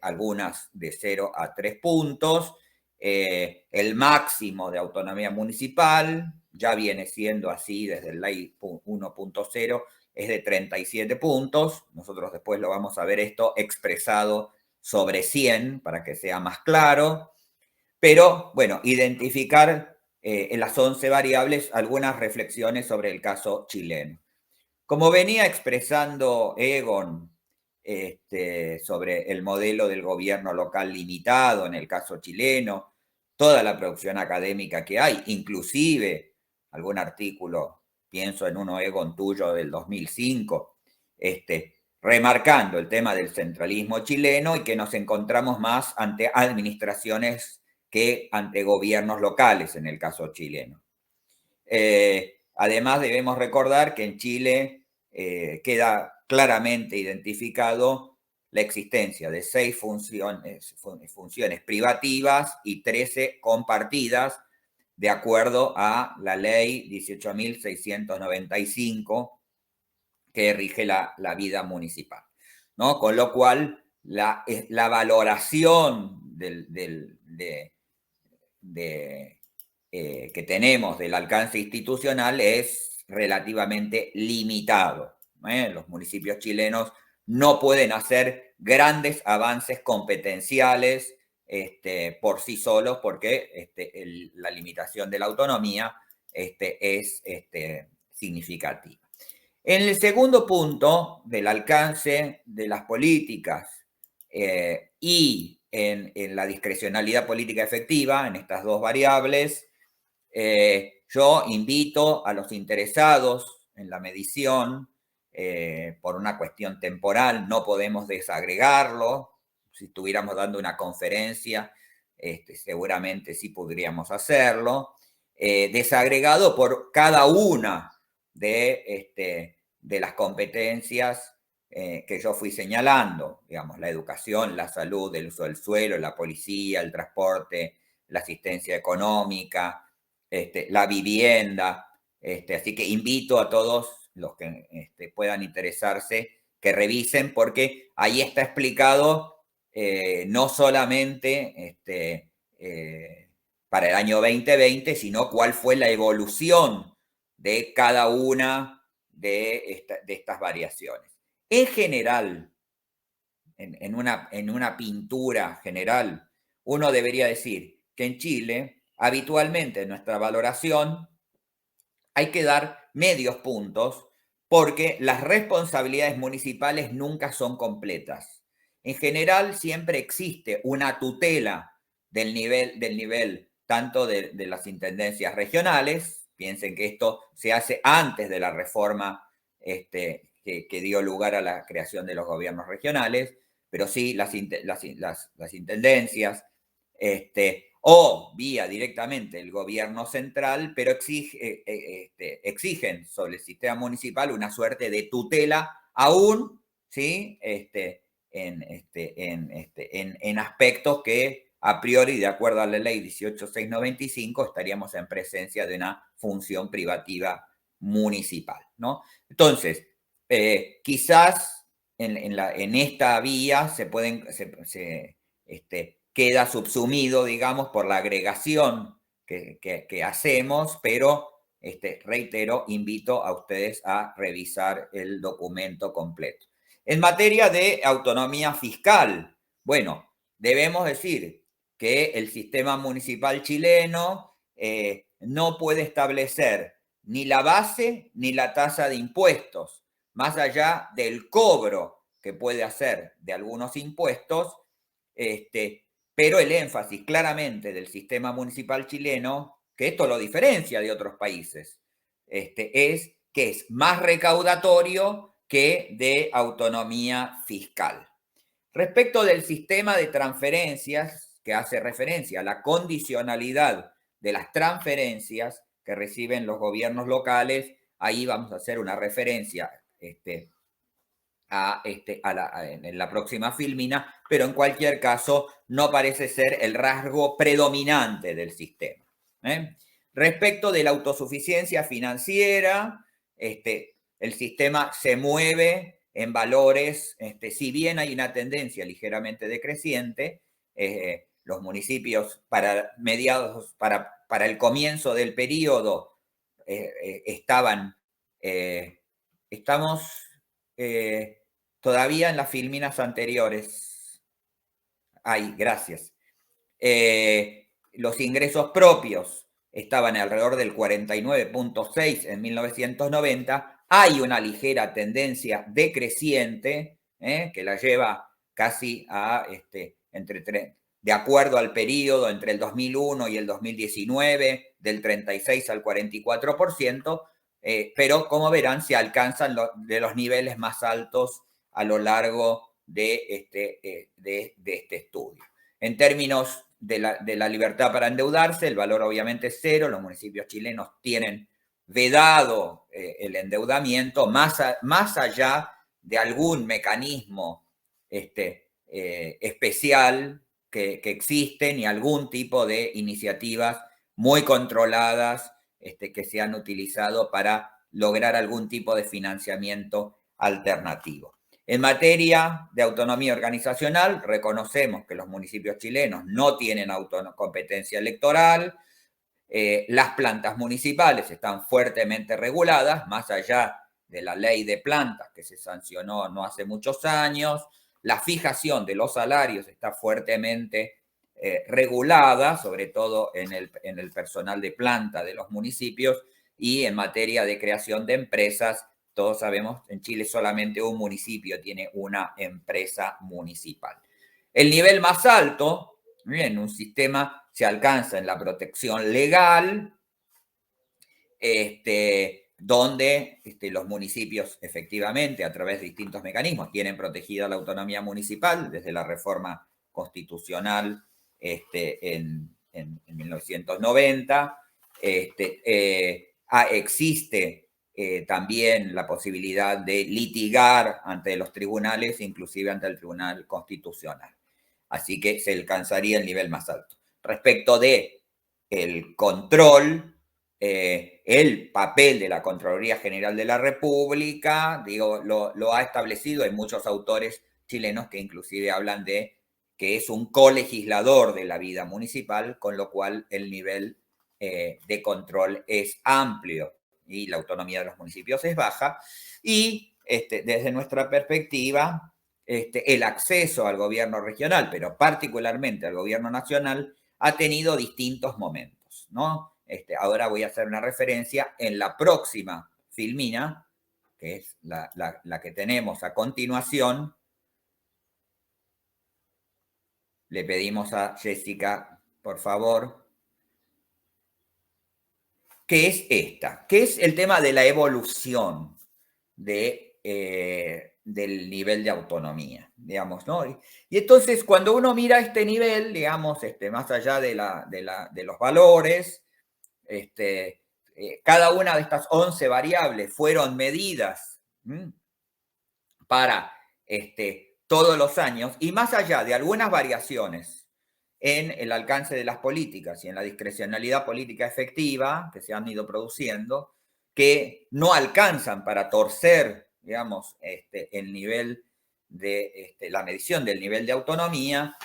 algunas de 0 a 3 puntos. El máximo de autonomía municipal ya viene siendo así desde el ley 1.0, es de 37 puntos. Nosotros después lo vamos a ver esto expresado sobre 100 para que sea más claro. Pero, bueno, identificar en las 11 variables algunas reflexiones sobre el caso chileno. Como venía expresando Egon sobre el modelo del gobierno local limitado en el caso chileno, toda la producción académica que hay, inclusive algún artículo, pienso en uno, Egon, tuyo del 2005, remarcando el tema del centralismo chileno y que nos encontramos más ante administraciones que ante gobiernos locales en el caso chileno. Además, debemos recordar que en Chile queda claramente identificado la existencia de 6 funciones privativas y 13 compartidas, de acuerdo a la ley 18.695 que rige la vida municipal, ¿no? Con lo cual, la valoración que tenemos del alcance institucional es relativamente limitado. Los municipios chilenos no pueden hacer grandes avances competenciales por sí solos porque la limitación de la autonomía es significativa. En el segundo punto del alcance de las políticas y en la discrecionalidad política efectiva, en estas dos variables, yo invito a los interesados en la medición, por una cuestión temporal, no podemos desagregarlo. Si estuviéramos dando una conferencia, seguramente sí podríamos hacerlo. Desagregado por cada una de las competencias que yo fui señalando, digamos, la educación, la salud, el uso del suelo, la policía, el transporte, la asistencia económica, la vivienda. Así que invito a todos los que puedan interesarse que revisen, porque ahí está explicado no solamente para el año 2020, sino cuál fue la evolución de cada una de estas variaciones. En general, en una pintura general, uno debería decir que en Chile, habitualmente en nuestra valoración, hay que dar medios puntos porque las responsabilidades municipales nunca son completas. En general, siempre existe una tutela del nivel tanto de las intendencias regionales. Piensen que esto se hace antes de la reforma que dio lugar a la creación de los gobiernos regionales, pero sí las intendencias, o vía directamente el gobierno central, pero exigen sobre el sistema municipal una suerte de tutela aún, ¿sí? En aspectos que a priori, de acuerdo a la ley 18.695, estaríamos en presencia de una función privativa municipal, ¿no? Entonces, quizás en esta vía queda subsumido, digamos, por la agregación que hacemos, pero reitero, invito a ustedes a revisar el documento completo. En materia de autonomía fiscal, bueno, debemos decir que el sistema municipal chileno no puede establecer ni la base ni la tasa de impuestos, más allá del cobro que puede hacer de algunos impuestos, pero el énfasis claramente del sistema municipal chileno, que esto lo diferencia de otros países, es que es más recaudatorio que de autonomía fiscal. Respecto del sistema de transferencias, que hace referencia a la condicionalidad de las transferencias que reciben los gobiernos locales, ahí vamos a hacer una referencia en la próxima filmina, pero en cualquier caso no parece ser el rasgo predominante del sistema. Respecto de la autosuficiencia financiera, el sistema se mueve en valores, si bien hay una tendencia ligeramente decreciente, los municipios para mediados, para el comienzo del periodo, estamos todavía en las filminas anteriores. Ay, gracias. Los ingresos propios estaban alrededor del 49.6 en 1990. Hay una ligera tendencia decreciente que la lleva casi a, de acuerdo al periodo entre el 2001 y el 2019, del 36 al 44%, pero como verán, se alcanzan de los niveles más altos a lo largo de este estudio. En términos de la libertad para endeudarse, el valor obviamente es cero. Los municipios chilenos tienen vedado el endeudamiento más allá de algún mecanismo especial que existen y algún tipo de iniciativas muy controladas que se han utilizado para lograr algún tipo de financiamiento alternativo. En materia de autonomía organizacional, reconocemos que los municipios chilenos no tienen competencia electoral, las plantas municipales están fuertemente reguladas, más allá de la ley de plantas que se sancionó no hace muchos años, la fijación de los salarios está fuertemente regulada, sobre todo en el personal de planta de los municipios, y en materia de creación de empresas, todos sabemos, en Chile solamente un municipio tiene una empresa municipal. El nivel más alto, en un sistema, se alcanza en la protección legal, donde los municipios efectivamente a través de distintos mecanismos tienen protegida la autonomía municipal desde la reforma constitucional en 1990. Existe también la posibilidad de litigar ante los tribunales, inclusive ante el Tribunal Constitucional. Así que se alcanzaría el nivel más alto. Respecto de el control, el papel de la Contraloría General de la República, lo ha establecido. Hay muchos autores chilenos que inclusive hablan de que es un colegislador de la vida municipal, con lo cual el nivel de control es amplio y la autonomía de los municipios es baja. Y desde nuestra perspectiva, el acceso al gobierno regional, pero particularmente al gobierno nacional, ha tenido distintos momentos, ¿no? Ahora voy a hacer una referencia en la próxima filmina, que es la que tenemos a continuación. Le pedimos a Jessica, por favor, que es esta, que es el tema de la evolución del nivel de autonomía, digamos, ¿no? Y entonces, cuando uno mira este nivel, digamos, más allá de los valores, cada una de estas 11 variables fueron medidas para todos los años, y más allá de algunas variaciones en el alcance de las políticas y en la discrecionalidad política efectiva que se han ido produciendo, que no alcanzan para torcer, digamos, el nivel de la medición del nivel de autonomía,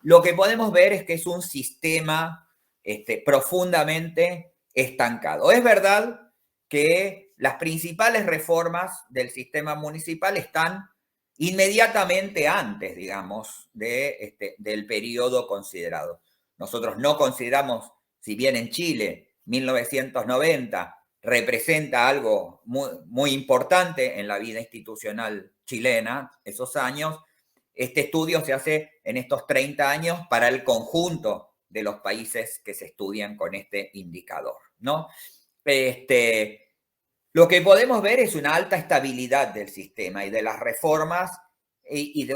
lo que podemos ver es que es un sistema profundamente estancado. Es verdad que las principales reformas del sistema municipal están inmediatamente antes, digamos, del periodo considerado. Nosotros no consideramos, si bien en Chile 1990 representa algo muy importante en la vida institucional chilena, esos años, este estudio se hace en estos 30 años para el conjunto de los países que se estudian con este indicador, ¿no? Lo que podemos ver es una alta estabilidad del sistema y de las reformas si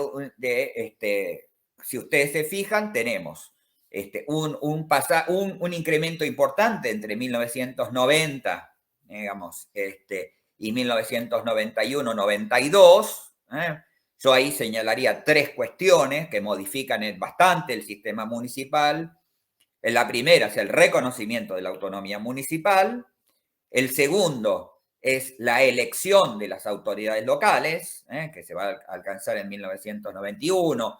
ustedes se fijan, tenemos un incremento importante entre 1990, digamos, y 1991-92. Yo ahí señalaría 3 cuestiones que modifican bastante el sistema municipal. La primera es el reconocimiento de la autonomía municipal. El segundo es la elección de las autoridades locales, que se va a alcanzar en 1991,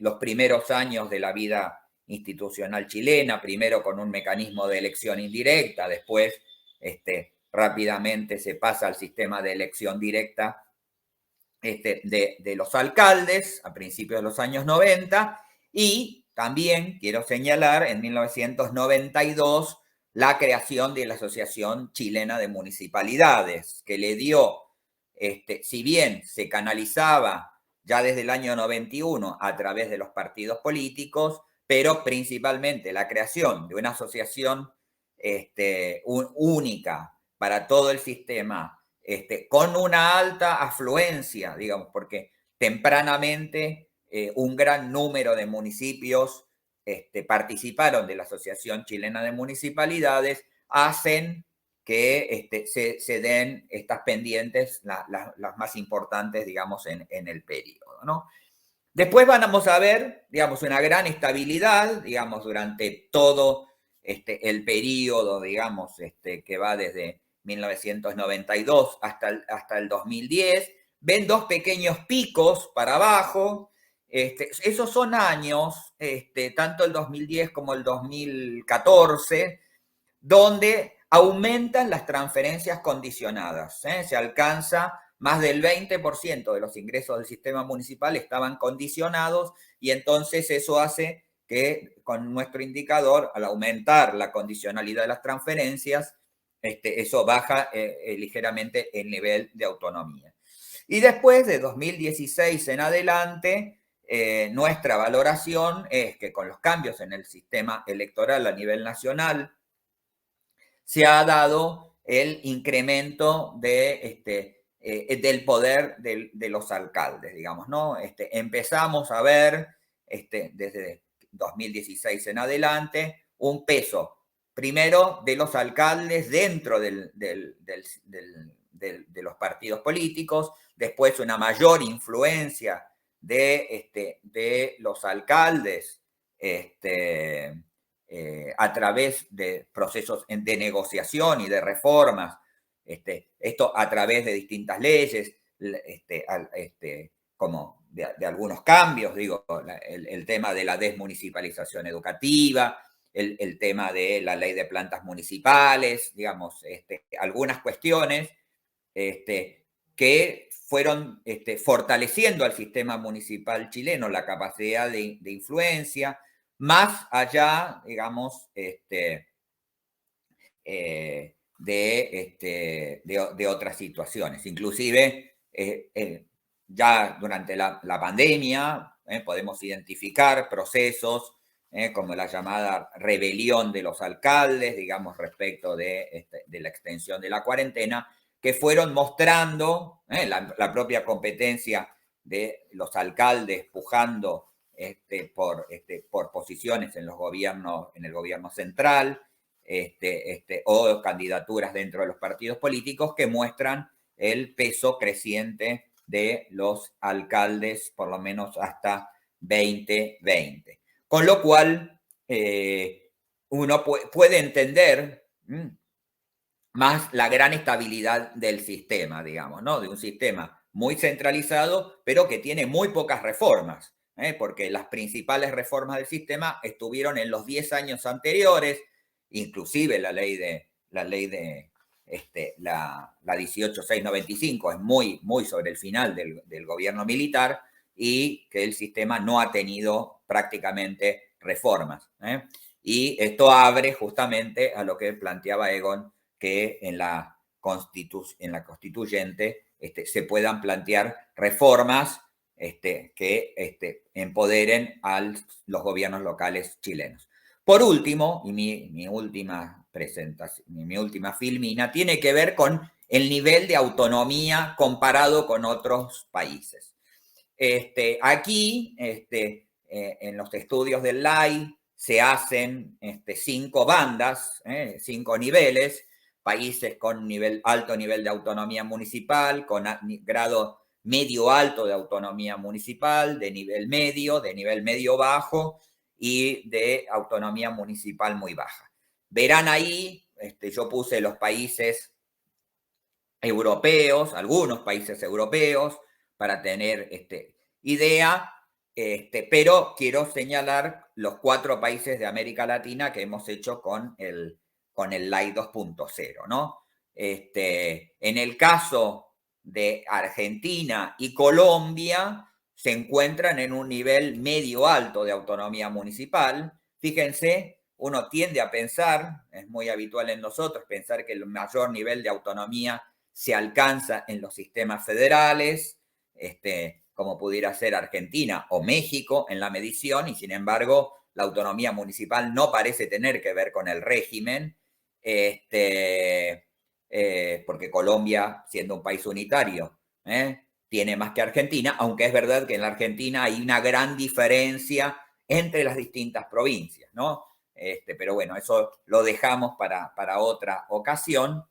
los primeros años de la vida institucional chilena, primero con un mecanismo de elección indirecta, después rápidamente se pasa al sistema de elección directa de los alcaldes a principios de los años 90, y también quiero señalar en 1992 la creación de la Asociación Chilena de Municipalidades, que le dio, si bien se canalizaba ya desde el año 91 a través de los partidos políticos, pero principalmente la creación de una asociación única para todo el sistema, con una alta afluencia, digamos, porque tempranamente un gran número de municipios participaron de la Asociación Chilena de Municipalidades, hacen que se den estas pendientes, las más importantes, digamos, en el periodo, ¿no? Después vamos a ver, digamos, una gran estabilidad, digamos, durante todo el periodo, digamos, que va desde 1992 hasta el 2010. Ven 2 pequeños picos para abajo. Esos son años, tanto el 2010 como el 2014, donde aumentan las transferencias condicionadas. Se alcanza más del 20% de los ingresos del sistema municipal estaban condicionados, y entonces eso hace que con nuestro indicador, al aumentar la condicionalidad de las transferencias, eso baja ligeramente el nivel de autonomía. Y después de 2016 en adelante, nuestra valoración es que con los cambios en el sistema electoral a nivel nacional, se ha dado el incremento del poder de los alcaldes, digamos, ¿no? Empezamos a ver desde 2016 en adelante un peso, primero de los alcaldes dentro de los partidos políticos, después una mayor influencia de los alcaldes a través de procesos de negociación y de reformas, esto a través de distintas leyes, como de algunos cambios, digo, el tema de la desmunicipalización educativa, el tema de la ley de plantas municipales, digamos, algunas cuestiones que fueron fortaleciendo al sistema municipal chileno la capacidad de influencia, más allá, digamos, de otras situaciones. Inclusive, ya durante la pandemia, podemos identificar procesos como la llamada rebelión de los alcaldes, digamos, respecto de la extensión de la cuarentena, que fueron mostrando la propia competencia de los alcaldes pujando por posiciones en los gobiernos, en el gobierno central, o candidaturas dentro de los partidos políticos que muestran el peso creciente de los alcaldes, por lo menos hasta 2020. Con lo cual, uno puede entender más la gran estabilidad del sistema, digamos, ¿no? De un sistema muy centralizado, pero que tiene muy pocas reformas, porque las principales reformas del sistema estuvieron en los 10 años anteriores, inclusive la ley de la 18695 es muy, muy sobre el final del gobierno militar y que el sistema no ha tenido prácticamente reformas. Y esto abre justamente a lo que planteaba Egon, que en la constituyente se puedan plantear reformas que empoderen a los gobiernos locales chilenos. Por último, y mi última presentación, mi última filmina, tiene que ver con el nivel de autonomía comparado con otros países. Aquí, en los estudios del LAI, se hacen 5 bandas, 5 niveles, países con alto nivel de autonomía municipal, con grado medio alto de autonomía municipal, de nivel medio bajo y de autonomía municipal muy baja. Verán ahí, yo puse los países europeos, algunos países europeos, para tener idea, pero quiero señalar los 4 países de América Latina que hemos hecho con el LAI 2.0, ¿no? En el caso de Argentina y Colombia, se encuentran en un nivel medio alto de autonomía municipal. Fíjense, uno tiende a pensar, es muy habitual en nosotros, pensar que el mayor nivel de autonomía se alcanza en los sistemas federales, como pudiera ser Argentina o México en la medición, y sin embargo la autonomía municipal no parece tener que ver con el régimen, porque Colombia, siendo un país unitario, tiene más que Argentina, aunque es verdad que en la Argentina hay una gran diferencia entre las distintas provincias, ¿no? Pero bueno, eso lo dejamos para otra ocasión.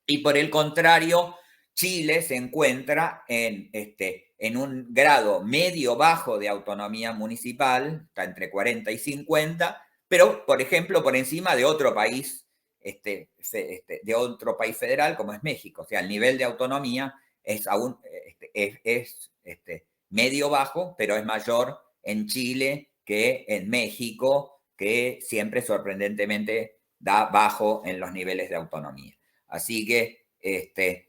Y por el contrario, Chile se encuentra en un grado medio-bajo de autonomía municipal, está entre 40 y 50, pero, por ejemplo, por encima de otro país, de otro país federal como es México. O sea, el nivel de autonomía es aún medio-bajo, pero es mayor en Chile que en México, que siempre sorprendentemente da bajo en los niveles de autonomía. Así que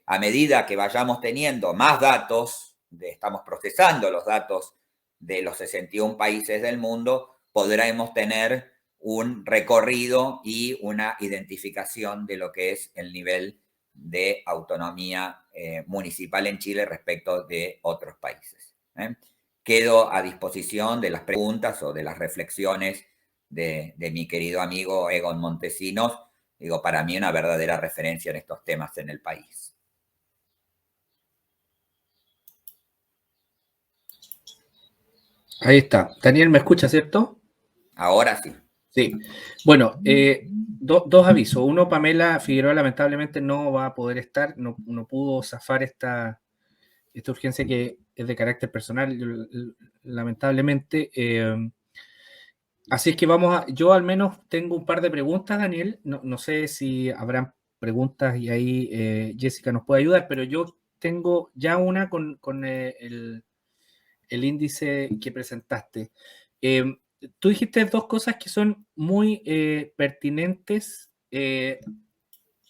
a medida que vayamos teniendo más datos, estamos procesando los datos de los 61 países del mundo, podremos tener un recorrido y una identificación de lo que es el nivel de autonomía municipal en Chile respecto de otros países. Quedo a disposición de las preguntas o de las reflexiones de mi querido amigo Egon Montesinos. Digo, para mí una verdadera referencia en estos temas en el país. Ahí está. Daniel, ¿me escucha, cierto? Ahora sí. Sí. Bueno, dos avisos. Uno, Pamela Figueroa lamentablemente no va a poder estar, no pudo zafar esta urgencia que es de carácter personal, lamentablemente. Así es que yo al menos tengo un par de preguntas, Daniel. No sé si habrán preguntas y ahí Jessica nos puede ayudar, pero yo tengo ya una con el índice que presentaste. Tú dijiste 2 cosas que son muy pertinentes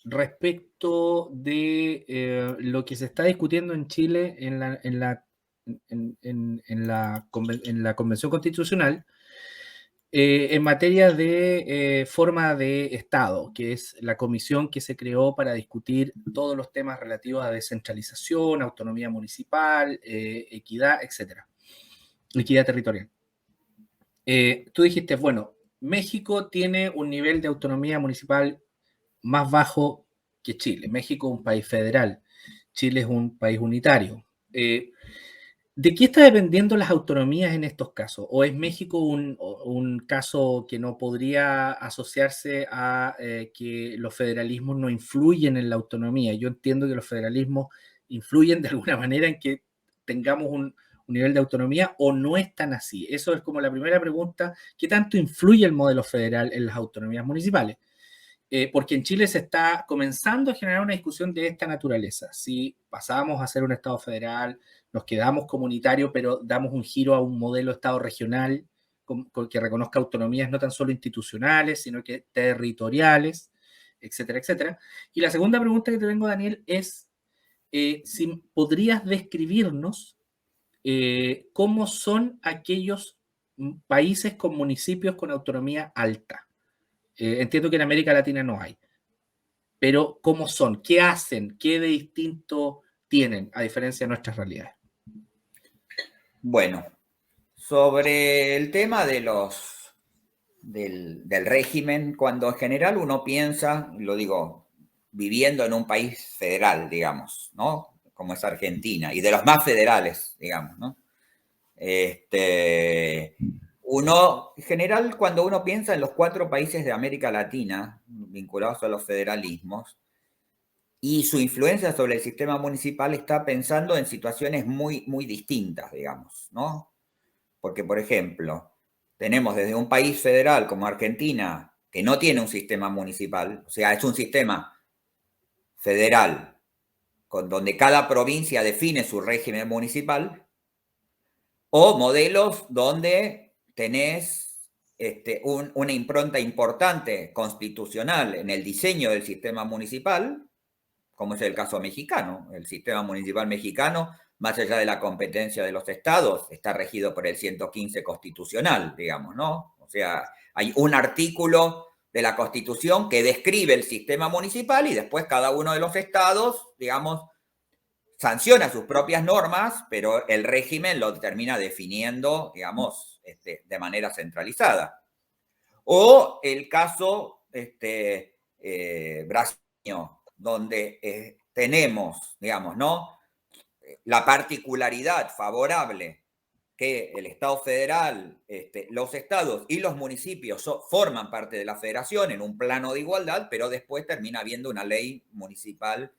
respecto de lo que se está discutiendo en Chile en la Convención Constitucional en materia de forma de Estado, que es la comisión que se creó para discutir todos los temas relativos a descentralización, autonomía municipal, equidad, etcétera, equidad territorial. Tú dijiste, bueno, México tiene un nivel de autonomía municipal más bajo que Chile. México es un país federal, Chile es un país unitario. ¿De qué está dependiendo las autonomías en estos casos? ¿O es México un caso que no podría asociarse a que los federalismos no influyen en la autonomía? Yo entiendo que los federalismos influyen de alguna manera en que tengamos un nivel de autonomía, o no es tan así. Eso es como la primera pregunta. ¿Qué tanto influye el modelo federal en las autonomías municipales? Porque en Chile se está comenzando a generar una discusión de esta naturaleza. Si pasamos a ser un Estado federal, nos quedamos comunitarios, pero damos un giro a un modelo Estado regional que reconozca autonomías no tan solo institucionales, sino que territoriales. etcétera, etcétera. Y la segunda pregunta que te tengo, Daniel, es si podrías describirnos cómo son aquellos países con municipios con autonomía alta. Entiendo que en América Latina no hay, pero ¿cómo son? ¿Qué hacen? ¿Qué de distinto tienen a diferencia de nuestras realidades? Bueno, sobre el tema de del régimen, cuando en general uno piensa, lo digo, viviendo en un país federal, digamos, ¿no? Como es Argentina, y de los más federales, digamos, ¿no? Uno, en general, cuando uno piensa en los 4 países de América Latina vinculados a los federalismos y su influencia sobre el sistema municipal, está pensando en situaciones muy, muy distintas, digamos, ¿no? Porque, por ejemplo, tenemos desde un país federal como Argentina, que no tiene un sistema municipal, o sea, es un sistema federal con donde cada provincia define su régimen municipal, o modelos donde tenés una impronta importante constitucional en el diseño del sistema municipal, como es el caso mexicano. El sistema municipal mexicano, más allá de la competencia de los estados, está regido por el 115 constitucional, digamos, ¿no? O sea, hay un artículo de la Constitución que describe el sistema municipal y después cada uno de los estados, digamos, sanciona sus propias normas, pero el régimen lo termina definiendo, digamos, de manera centralizada. O el caso brasileño, donde tenemos, digamos, ¿no? La particularidad favorable que el Estado federal, los estados y los municipios forman parte de la federación en un plano de igualdad, pero después termina habiendo una ley municipal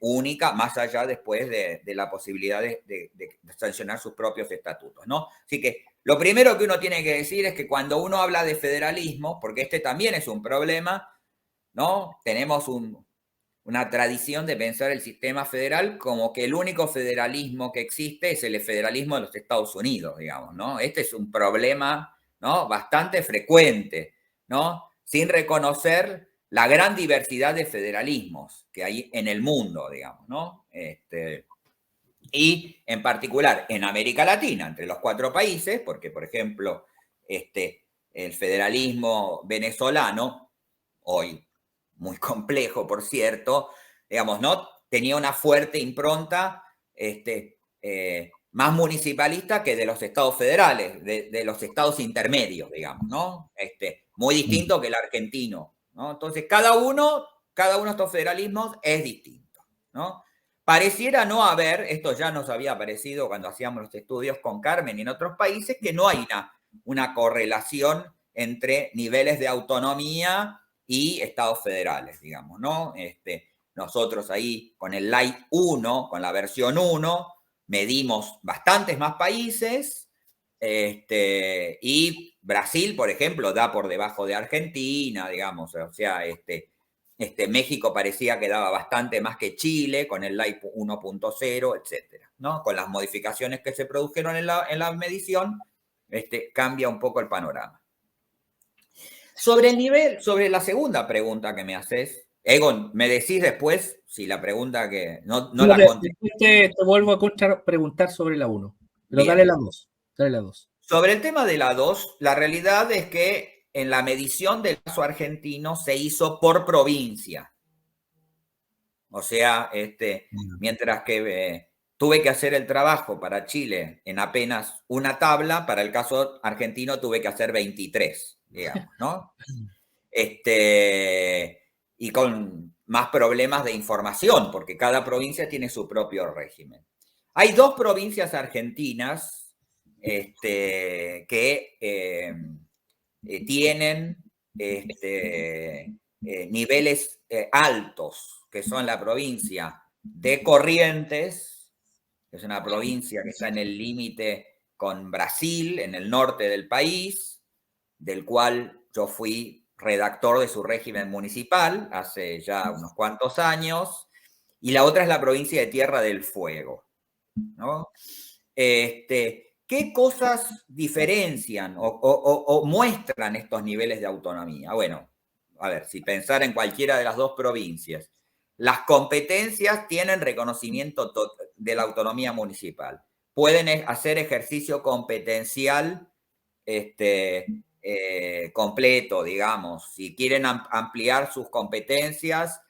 única, más allá después de la posibilidad de sancionar sus propios estatutos, ¿no? Así que lo primero que uno tiene que decir es que cuando uno habla de federalismo, porque también es un problema, ¿no? Tenemos una tradición de pensar el sistema federal como que el único federalismo que existe es el federalismo de los Estados Unidos, digamos, ¿no? Este es un problema, ¿no? Bastante frecuente, ¿no? Sin reconocer la gran diversidad de federalismos que hay en el mundo, digamos, ¿no? Y en particular en América Latina, entre los 4 países, porque, por ejemplo, el federalismo venezolano, hoy muy complejo, por cierto, digamos, ¿no? Tenía una fuerte impronta más municipalista que de los estados federales, de los estados intermedios, digamos, ¿no? Muy distinto que el argentino, ¿no? Entonces, cada uno de estos federalismos es distinto, ¿no? Pareciera no haber, esto ya nos había aparecido cuando hacíamos los estudios con Carmen y en otros países, que no hay una correlación entre niveles de autonomía y estados federales, digamos, ¿no? Nosotros ahí con el Light 1, con la versión 1, medimos bastantes más países, y Brasil, por ejemplo, da por debajo de Argentina, digamos, o sea, México parecía que daba bastante más que Chile con el Light 1.0, etcétera, ¿no? Con las modificaciones que se produjeron en la medición, cambia un poco el panorama. Sobre el nivel, sobre la segunda pregunta que me haces, Egon, me decís después si la pregunta que no la contesté. Te vuelvo a preguntar sobre la 1, pero Bien. dale la 2. Dale la 2. Sobre el tema de la 2, la realidad es que en la medición del caso argentino se hizo por provincia. O sea, mientras que tuve que hacer el trabajo para Chile en apenas una tabla, para el caso argentino tuve que hacer 23, digamos, ¿no? Y con más problemas de información, porque cada provincia tiene su propio régimen. Hay 2 provincias argentinas que tienen niveles altos, que son la provincia de Corrientes, que es una provincia que está en el límite con Brasil, en el norte del país, del cual yo fui redactor de su régimen municipal hace ya unos cuantos años, y la otra es la provincia de Tierra del Fuego, ¿no? ¿Qué cosas diferencian o muestran estos niveles de autonomía? Bueno, a ver, si pensara en cualquiera de las dos provincias, las competencias tienen reconocimiento de la autonomía municipal. Pueden hacer ejercicio competencial completo, digamos. Si quieren ampliar sus competencias,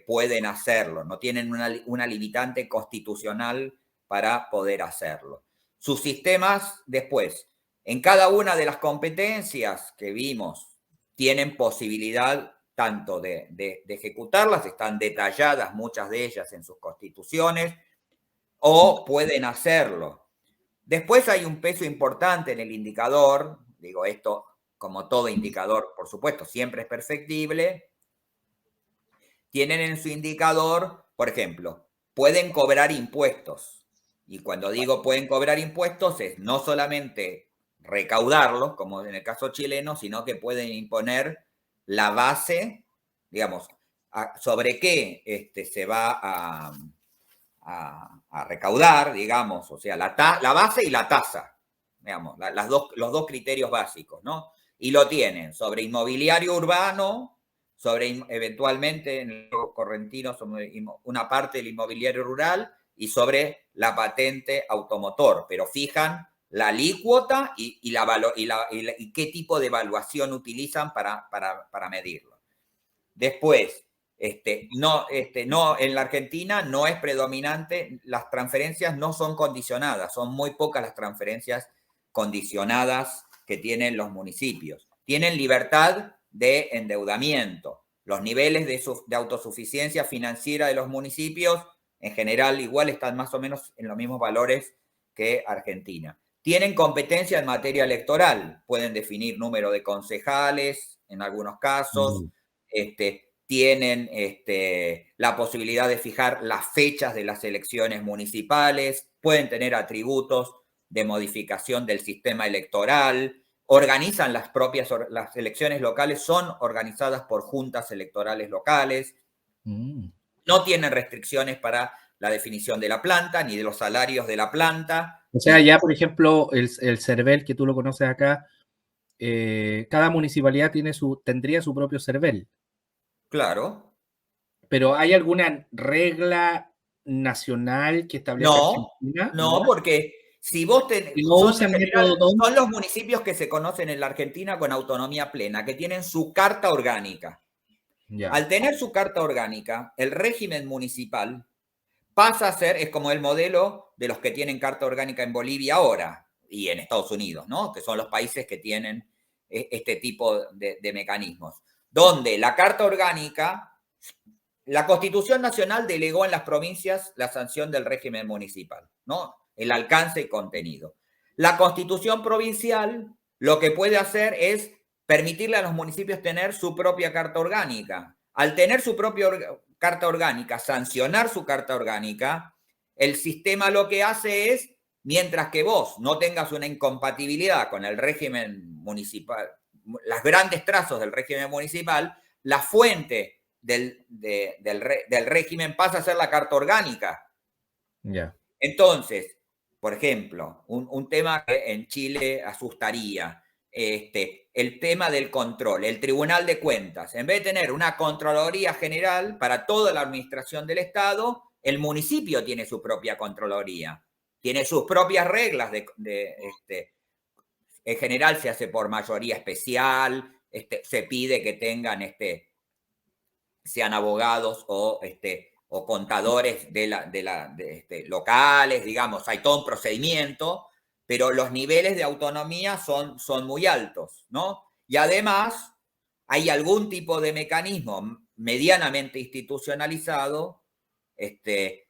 pueden hacerlo. No tienen una limitante constitucional para poder hacerlo. Sus sistemas, después, en cada una de las competencias que vimos, tienen posibilidad tanto de ejecutarlas, están detalladas muchas de ellas en sus constituciones, o pueden hacerlo. Después hay un peso importante en el indicador, digo esto como todo indicador, por supuesto, siempre es perfectible. Tienen en su indicador, por ejemplo, pueden cobrar impuestos. Y cuando digo pueden cobrar impuestos es no solamente recaudarlos, como en el caso chileno, sino que pueden imponer la base, digamos, sobre qué se va a recaudar, digamos, o sea, la base y la tasa, digamos, los dos criterios básicos, ¿no? Y lo tienen sobre inmobiliario urbano, sobre eventualmente en los correntinos una parte del inmobiliario rural y sobre la patente automotor, pero fijan la alícuota y qué tipo de evaluación utilizan para medirlo. Después, no, en la Argentina no es predominante, las transferencias no son condicionadas, son muy pocas las transferencias condicionadas que tienen los municipios. Tienen libertad de endeudamiento. Los niveles de autosuficiencia financiera de los municipios, en general, igual están más o menos en los mismos valores que Argentina. Tienen competencia en materia electoral, pueden definir número de concejales en algunos casos, tienen la posibilidad de fijar las fechas de las elecciones municipales, pueden tener atributos de modificación del sistema electoral, organizan las elecciones locales, son organizadas por juntas electorales locales, no tienen restricciones para la definición de la planta, ni de los salarios de la planta. O sea, ya, por ejemplo, el CERVEL, que tú lo conoces acá, cada municipalidad tendría su propio CERVEL. Claro. ¿Pero hay alguna regla nacional que establece Argentina? No, porque si vos tenés... Son los municipios que se conocen en la Argentina con autonomía plena, que tienen su carta orgánica. Ya. Al tener su carta orgánica, el régimen municipal pasa a ser, es como el modelo de los que tienen carta orgánica en Bolivia ahora y en Estados Unidos, ¿no? Que son los países que tienen este tipo de mecanismos. Donde la carta orgánica, la Constitución Nacional delegó en las provincias la sanción del régimen municipal, ¿no? El alcance y contenido. La Constitución provincial lo que puede hacer es permitirle a los municipios tener su propia carta orgánica. Al tener su propia carta orgánica, sancionar su carta orgánica, el sistema lo que hace es, mientras que vos no tengas una incompatibilidad con el régimen municipal, los grandes trazos del régimen municipal, la fuente del régimen pasa a ser la carta orgánica. Yeah. Entonces, por ejemplo, un tema que en Chile asustaría, el tema del control, el Tribunal de Cuentas. En vez de tener una Contraloría General para toda la administración del Estado, el municipio tiene su propia Contraloría, tiene sus propias reglas en general se hace por mayoría especial, se pide que tengan, sean abogados o contadores locales, digamos, hay todo un procedimiento, pero los niveles de autonomía son muy altos, ¿no? Y además hay algún tipo de mecanismo medianamente institucionalizado,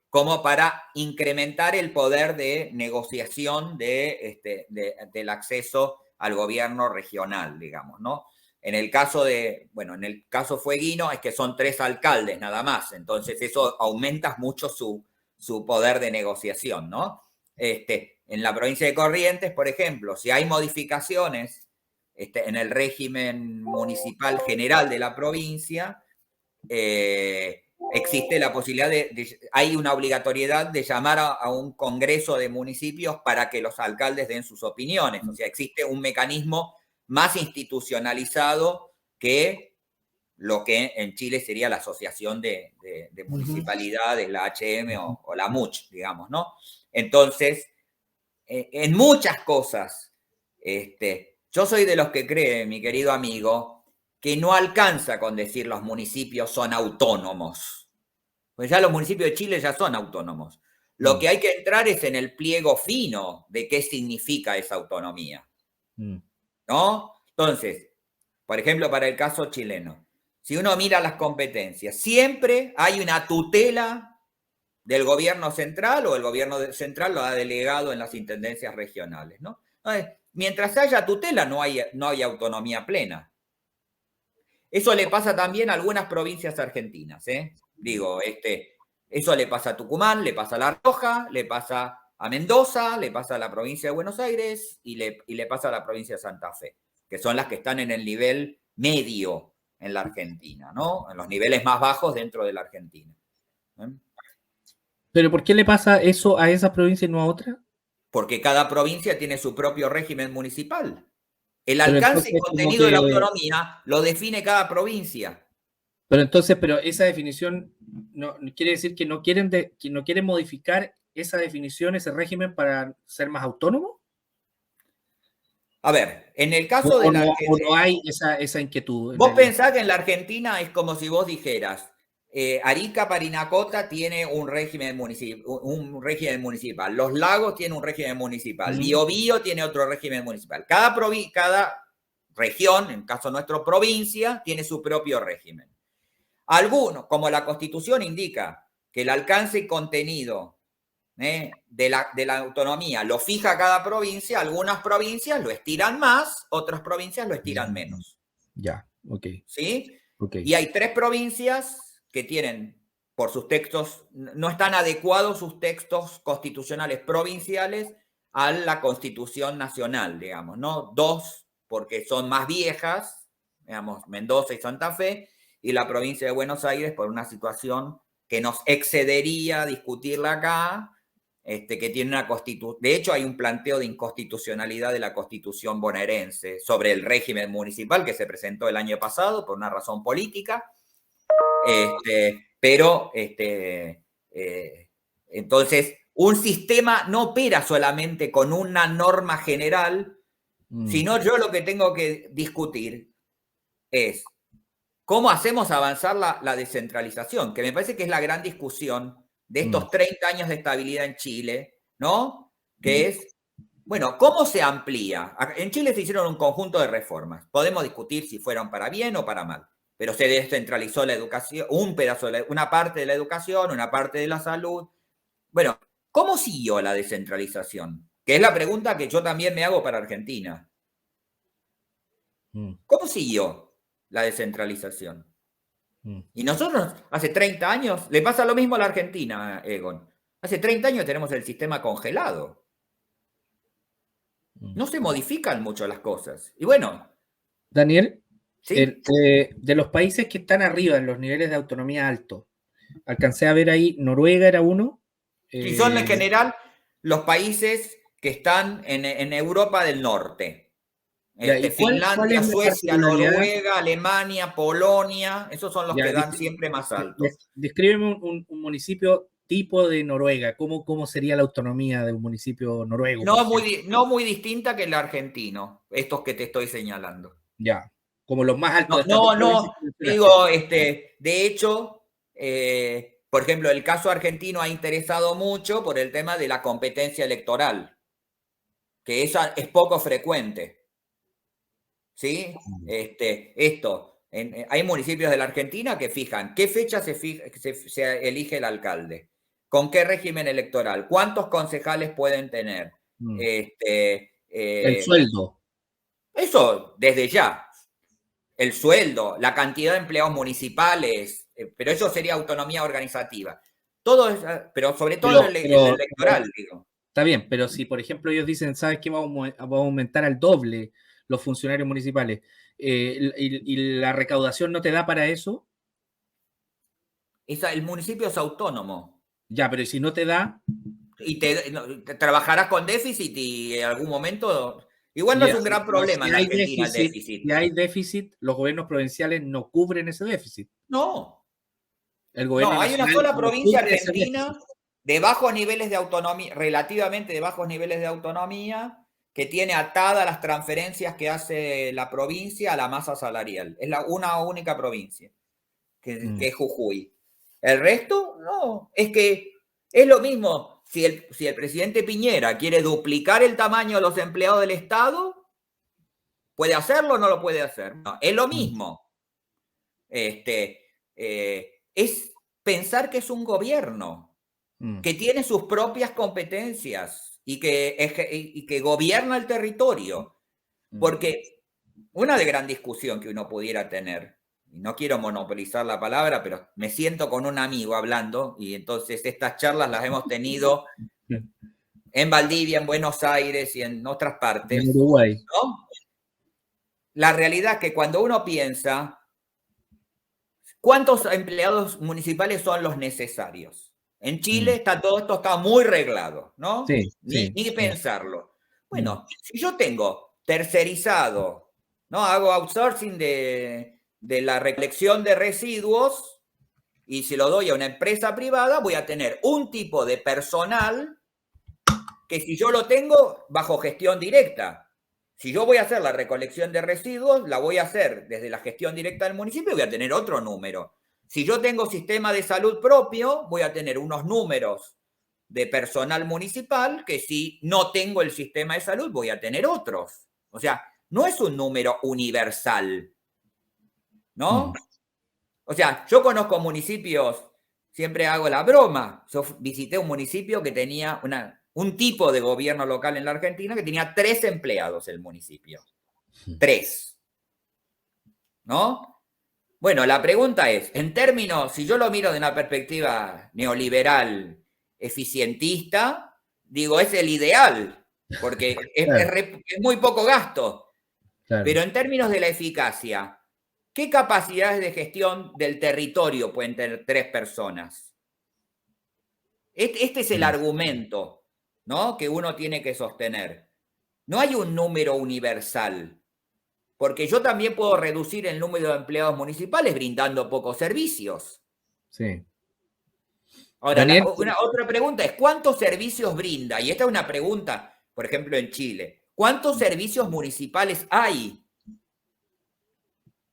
como para incrementar el poder de negociación del acceso al gobierno regional, digamos, ¿no? En el caso en el caso Fueguino es que son 3 alcaldes nada más, entonces eso aumenta mucho su poder de negociación, ¿no? En la provincia de Corrientes, por ejemplo, si hay modificaciones en el régimen municipal general de la provincia, existe la posibilidad hay una obligatoriedad de llamar a un congreso de municipios para que los alcaldes den sus opiniones, o sea, existe un mecanismo más institucionalizado que lo que en Chile sería la Asociación de Municipalidades, la HM o la MUCH, digamos, ¿no? Entonces, en muchas cosas, yo soy de los que cree, mi querido amigo, que no alcanza con decir los municipios son autónomos. Pues ya los municipios de Chile ya son autónomos. Lo que hay que entrar es en el pliego fino de qué significa esa autonomía. ¿No? Entonces, por ejemplo, para el caso chileno, si uno mira las competencias, siempre hay una tutela del gobierno central, o el gobierno central lo ha delegado en las intendencias regionales, ¿no? Entonces, mientras haya tutela, no hay autonomía plena. Eso le pasa también a algunas provincias argentinas, ¿eh? Digo, eso le pasa a Tucumán, le pasa a La Rioja, le pasa a Mendoza, le pasa a la provincia de Buenos Aires y le pasa a la provincia de Santa Fe, que son las que están en el nivel medio en la Argentina, ¿no? En los niveles más bajos dentro de la Argentina. ¿Pero por qué le pasa eso a esa provincia y no a otra? Porque cada provincia tiene su propio régimen municipal. El Pero alcance y entonces, como contenido de la que, autonomía lo define cada provincia. pero esa definición no quiere decir que no quieren modificar esa definición, ese régimen para ser más autónomo. A ver, en el caso de la... ¿O no hay esa inquietud? Vos pensás que en la Argentina es como si vos dijeras, Arica, Parinacota tiene un régimen municipal, Los Lagos tiene un régimen municipal, Biobío tiene otro régimen municipal. Cada región, en caso nuestro provincia, tiene su propio régimen. Algunos, como la Constitución indica que el alcance y contenido de la autonomía lo fija cada provincia, algunas provincias lo estiran más, otras provincias lo estiran menos. Ya, ok. ¿Sí? Okay. Y hay 3 provincias que tienen, por sus textos, no están adecuados sus textos constitucionales provinciales a la Constitución Nacional, digamos, ¿no? 2, porque son más viejas, digamos, Mendoza y Santa Fe, y la provincia de Buenos Aires por una situación que nos excedería discutirla acá, que tiene una constitución. De hecho, hay un planteo de inconstitucionalidad de la Constitución bonaerense sobre el régimen municipal que se presentó el año pasado por una razón política. Pero, entonces, un sistema no opera solamente con una norma general, sino yo lo que tengo que discutir es cómo hacemos avanzar la descentralización, que me parece que es la gran discusión de estos 30 años de estabilidad en Chile, ¿no? Que es, bueno, ¿cómo se amplía? En Chile se hicieron un conjunto de reformas. Podemos discutir si fueron para bien o para mal, pero se descentralizó la educación, una parte de la educación, una parte de la salud. Bueno, ¿cómo siguió la descentralización? Que es la pregunta que yo también me hago para Argentina. ¿Cómo siguió la descentralización? Y nosotros, hace 30 años, le pasa lo mismo a la Argentina, Egon. Hace 30 años tenemos el sistema congelado. No se modifican mucho las cosas. Y bueno. Daniel, ¿sí? De los países que están arriba en los niveles de autonomía altos, alcancé a ver ahí, Noruega era uno. Y son en general los países que están en Europa del Norte. Finlandia, Suecia, Noruega, Alemania, Polonia, esos son los que dan siempre más altos. Descríbeme un municipio tipo de Noruega, ¿cómo sería la autonomía de un municipio noruego? No muy distinta que el argentino, estos que te estoy señalando. Ya, como los más altos. No, digo, de hecho, por ejemplo, el caso argentino ha interesado mucho por el tema de la competencia electoral, que esa es poco frecuente. ¿Sí? Hay municipios de la Argentina que fijan qué fecha se elige el alcalde, con qué régimen electoral, cuántos concejales pueden tener. El sueldo. Eso desde ya. El sueldo, la cantidad de empleados municipales, pero eso sería autonomía organizativa. Todo es, pero sobre todo el electoral, digo. Está bien, pero si por ejemplo ellos dicen, ¿sabes qué? Vamos a aumentar al doble los funcionarios municipales, y la recaudación no te da para eso. El municipio es autónomo. Ya, pero si no te da. Y trabajarás con déficit y en algún momento Igual no es un gran problema en la Argentina el déficit. Si hay déficit, los gobiernos provinciales no cubren ese déficit. No. El gobierno Hay una nacional sola no provincia cubre ese argentina déficit. de bajos niveles de autonomía, relativamente de bajos niveles de autonomía, que tiene atadas las transferencias que hace la provincia a la masa salarial. Es una única provincia, que es Jujuy. El resto, no. Es que es lo mismo. Si el presidente Piñera quiere duplicar el tamaño de los empleados del Estado, ¿puede hacerlo o no lo puede hacer? No, es lo mismo. Es pensar que es un gobierno, que tiene sus propias competencias y que gobierna el territorio. Porque una de gran discusión que uno pudiera tener, y no quiero monopolizar la palabra, pero me siento con un amigo hablando, y entonces estas charlas las hemos tenido en Valdivia, en Buenos Aires y en otras partes. En Uruguay. ¿No? La realidad es que cuando uno piensa, ¿cuántos empleados municipales son los necesarios? En Chile todo esto está muy reglado, ¿no? Sí, ni pensarlo. Bueno, si yo tengo tercerizado, ¿no? Hago outsourcing de la recolección de residuos y si lo doy a una empresa privada, voy a tener un tipo de personal que si yo lo tengo bajo gestión directa. Si yo voy a hacer la recolección de residuos, la voy a hacer desde la gestión directa del municipio y voy a tener otro número. Si yo tengo sistema de salud propio, voy a tener unos números de personal municipal que si no tengo el sistema de salud, voy a tener otros. O sea, no es un número universal, ¿no? O sea, yo conozco municipios, siempre hago la broma. Yo visité un municipio que tenía un tipo de gobierno local en la Argentina que tenía 3 empleados el municipio. 3. ¿No? Bueno, la pregunta es, en términos, si yo lo miro de una perspectiva neoliberal, eficientista, digo, es el ideal, porque es muy poco gasto. Claro. Pero en términos de la eficacia, ¿qué capacidades de gestión del territorio pueden tener 3 personas? Este es el argumento, ¿no? Que uno tiene que sostener. No hay un número universal, porque yo también puedo reducir el número de empleados municipales brindando pocos servicios. Sí. Ahora, otra pregunta es, ¿cuántos servicios brinda? Y esta es una pregunta, por ejemplo, en Chile. ¿Cuántos servicios municipales hay?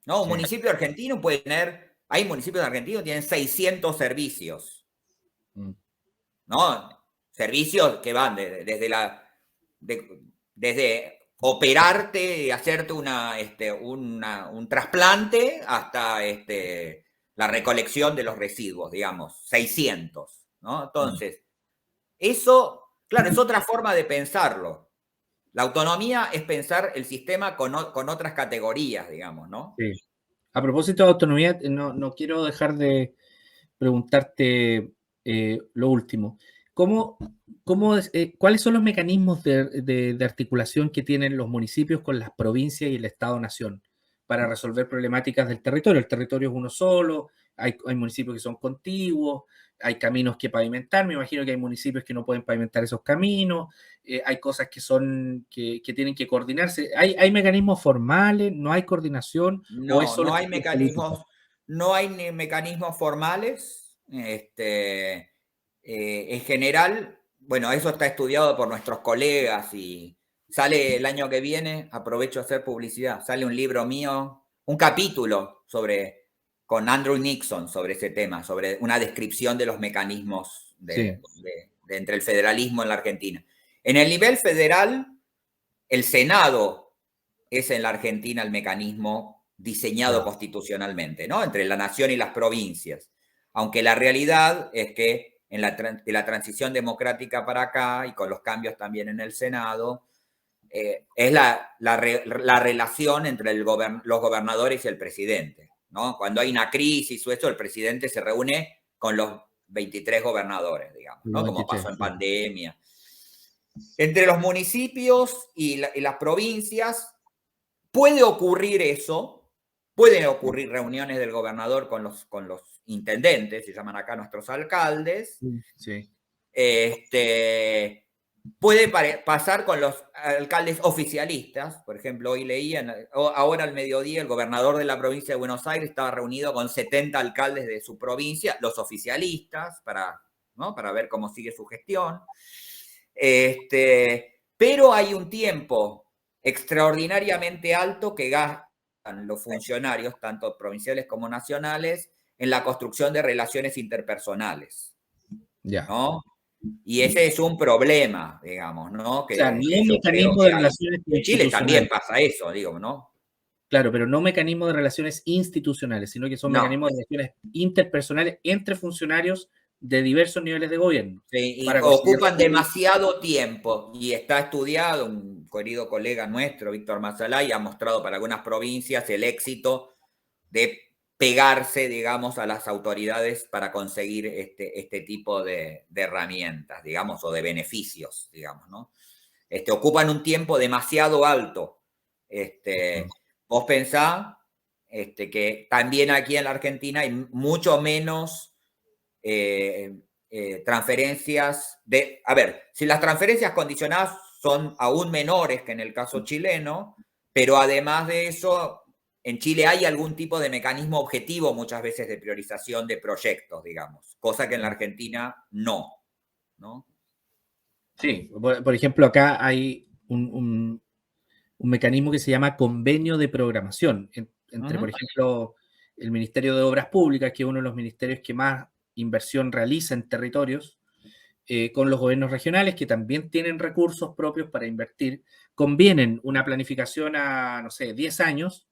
¿No? Un municipio argentino puede tener, hay municipios argentinos que tienen 600 servicios. ¿No? Servicios que van desde operarte, hacerte un trasplante hasta la recolección de los residuos, digamos, 600, ¿no? Entonces, eso, claro, es otra forma de pensarlo. La autonomía es pensar el sistema con otras categorías, digamos, ¿no? Sí. A propósito de autonomía, no quiero dejar de preguntarte lo último. ¿Cuáles son los mecanismos de articulación que tienen los municipios con las provincias y el Estado-Nación para resolver problemáticas del territorio? El territorio es uno solo, hay municipios que son contiguos, hay caminos que pavimentar, me imagino que hay municipios que no pueden pavimentar esos caminos, hay cosas que tienen que coordinarse. ¿Hay mecanismos formales? ¿No hay coordinación? No, no hay mecanismos, no hay ni mecanismos formales. En general, bueno, eso está estudiado por nuestros colegas y sale el año que viene, aprovecho a hacer publicidad, sale un libro mío, un capítulo con Andrew Nixon sobre ese tema, sobre una descripción de los mecanismos entre el federalismo en la Argentina. En el nivel federal, el Senado es en la Argentina el mecanismo diseñado constitucionalmente, ¿no? Entre la nación y las provincias. Aunque la realidad es que de la transición democrática para acá y con los cambios también en el Senado, es la relación entre los gobernadores y el presidente, ¿no? Cuando hay una crisis o eso, el presidente se reúne con los 23 gobernadores, digamos, ¿no? Como pasó en pandemia. Entre los municipios y las provincias puede ocurrir eso, pueden ocurrir reuniones del gobernador con los intendentes, se llaman acá nuestros alcaldes. Sí. Puede pasar con los alcaldes oficialistas. Por ejemplo, hoy leían, ahora al mediodía, el gobernador de la provincia de Buenos Aires estaba reunido con 70 alcaldes de su provincia, los oficialistas, ¿no? Para ver cómo sigue su gestión. Pero hay un tiempo extraordinariamente alto que gastan los funcionarios, tanto provinciales como nacionales, en la construcción de relaciones interpersonales, Ya. ¿no? Y ese es un problema, digamos, ¿no? O sea, no Que yo creo mecanismo de que hay. relaciones En Chile también institucionales. pasa eso, digo, ¿no? Claro, pero no mecanismos de relaciones institucionales, sino que son No. mecanismos de relaciones interpersonales entre funcionarios de diversos niveles de gobierno Y para conseguir ocupan recursos. demasiado tiempo y está estudiado, un querido colega nuestro, Víctor Mazalay, ha mostrado para algunas provincias el éxito de pegarse, digamos, a las autoridades para conseguir este tipo de herramientas, digamos, o de beneficios, digamos, ¿no? Ocupan un tiempo demasiado alto. Vos pensá que también aquí en la Argentina hay mucho menos eh, transferencias de... A ver, si las transferencias condicionadas son aún menores que en el caso chileno, pero además de eso, en Chile hay algún tipo de mecanismo objetivo muchas veces de priorización de proyectos, digamos, cosa que en la Argentina no, ¿no? Sí, por ejemplo, acá hay un mecanismo que se llama convenio de programación Uh entre, -huh. por ejemplo, el Ministerio de Obras Públicas, que es uno de los ministerios que más inversión realiza en territorios, con los gobiernos regionales, que también tienen recursos propios para invertir, convienen una planificación a, no sé, 10 años,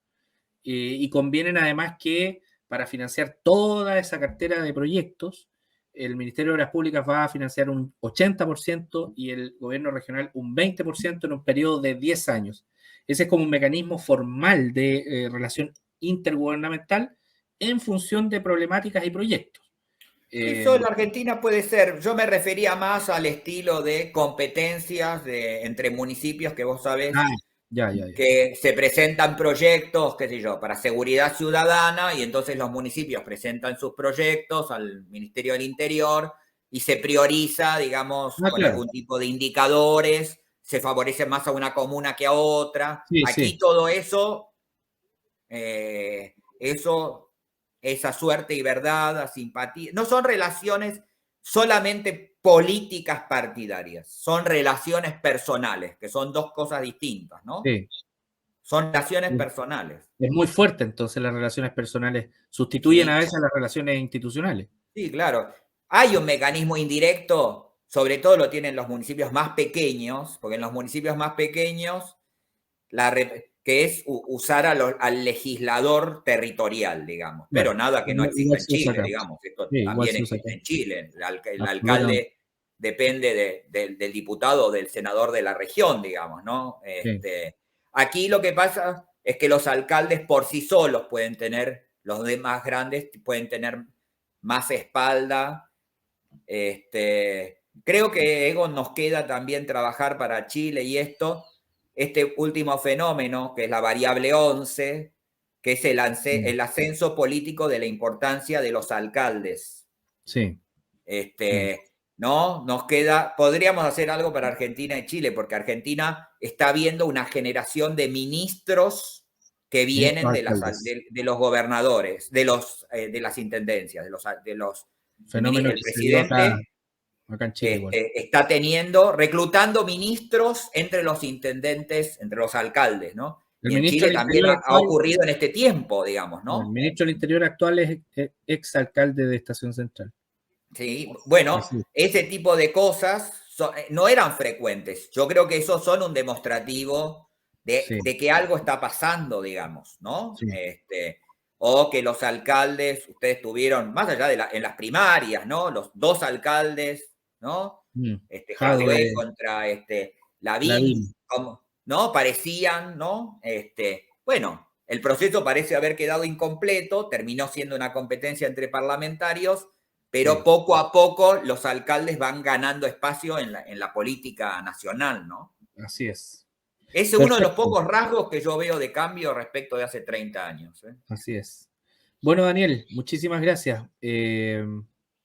y convienen además que para financiar toda esa cartera de proyectos, el Ministerio de Obras Públicas va a financiar un 80% y el gobierno regional un 20% en un periodo de 10 años. Ese es como un mecanismo formal de relación intergubernamental en función de problemáticas y proyectos. Eso en la Argentina puede ser. Yo me refería más al estilo de competencias entre municipios que vos sabés Ah, ya, ya, ya. que se presentan proyectos, qué sé yo, para seguridad ciudadana y entonces los municipios presentan sus proyectos al Ministerio del Interior y se prioriza, digamos, Ah, con claro. algún tipo de indicadores, se favorece más a una comuna que a otra. Sí, Aquí sí. todo eso, esa suerte y verdad, la simpatía, no son relaciones solamente políticas partidarias, son relaciones personales, que son dos cosas distintas, ¿no? Sí. Son relaciones personales. Es muy fuerte, entonces las relaciones personales sustituyen a Sí, veces a las relaciones institucionales. sí, claro. Hay un mecanismo indirecto, sobre todo lo tienen los municipios más pequeños, porque en los municipios más pequeños que es usar al legislador territorial, digamos, pero Claro, nada que no exista igual en se usa Chile, acá. digamos, esto Sí, igual también se usa acá. existe en Chile, el Absolutamente. alcalde depende del diputado o del senador de la región, digamos, ¿no? Sí, Aquí lo que pasa es que los alcaldes por sí solos pueden tener, los demás grandes pueden tener más espalda. Creo que, Egon, nos queda también trabajar para Chile y este último fenómeno, que es la variable 11, que es el ascenso político de la importancia de los alcaldes. sí, ¿No? Nos queda, podríamos hacer algo para Argentina y Chile, porque Argentina está viendo una generación de ministros que ministros vienen alcaldes. de los gobernadores, de las intendencias, Fenómeno el que se dio presidente acá en Chile igual. está reclutando ministros entre los intendentes, entre los alcaldes, ¿no? El Y en ministro Chile del también Interior ha actual, ocurrido en este tiempo, digamos, el ¿no? ministro del Interior actual es exalcalde de Estación Central. Sí, bueno, Así es. ese tipo de cosas no eran frecuentes. Yo creo que esos son un demostrativo Sí, de que algo está pasando, digamos, ¿no? sí. O que los alcaldes, ustedes tuvieron, más allá en las primarias, ¿no? Los dos alcaldes, ¿no? Jadwe Jadwe, contra Lavín, Lavín. ¿no? Parecían, ¿no? Bueno, el proceso parece haber quedado incompleto, terminó siendo una competencia entre parlamentarios, pero Sí, poco a poco los alcaldes van ganando espacio en la política nacional, ¿no? así es. Es uno de los Perfecto, pocos rasgos que yo veo de cambio respecto de hace 30 años. ¿Eh? así es. Bueno, Daniel, muchísimas gracias.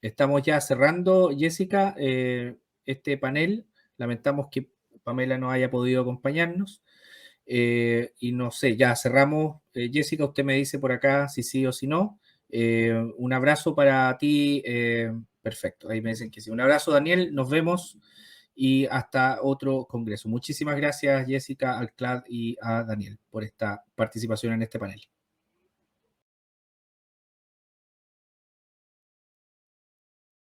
Estamos ya cerrando, Jessica, este panel. Lamentamos que Pamela no haya podido acompañarnos. Y no sé, ya cerramos. Jessica, usted me dice por acá si sí o si no. Un abrazo para ti. Perfecto, ahí me dicen que sí. Un abrazo, Daniel. Nos vemos y hasta otro congreso. Muchísimas gracias, Jessica, al CLAD y a Daniel por esta participación en este panel.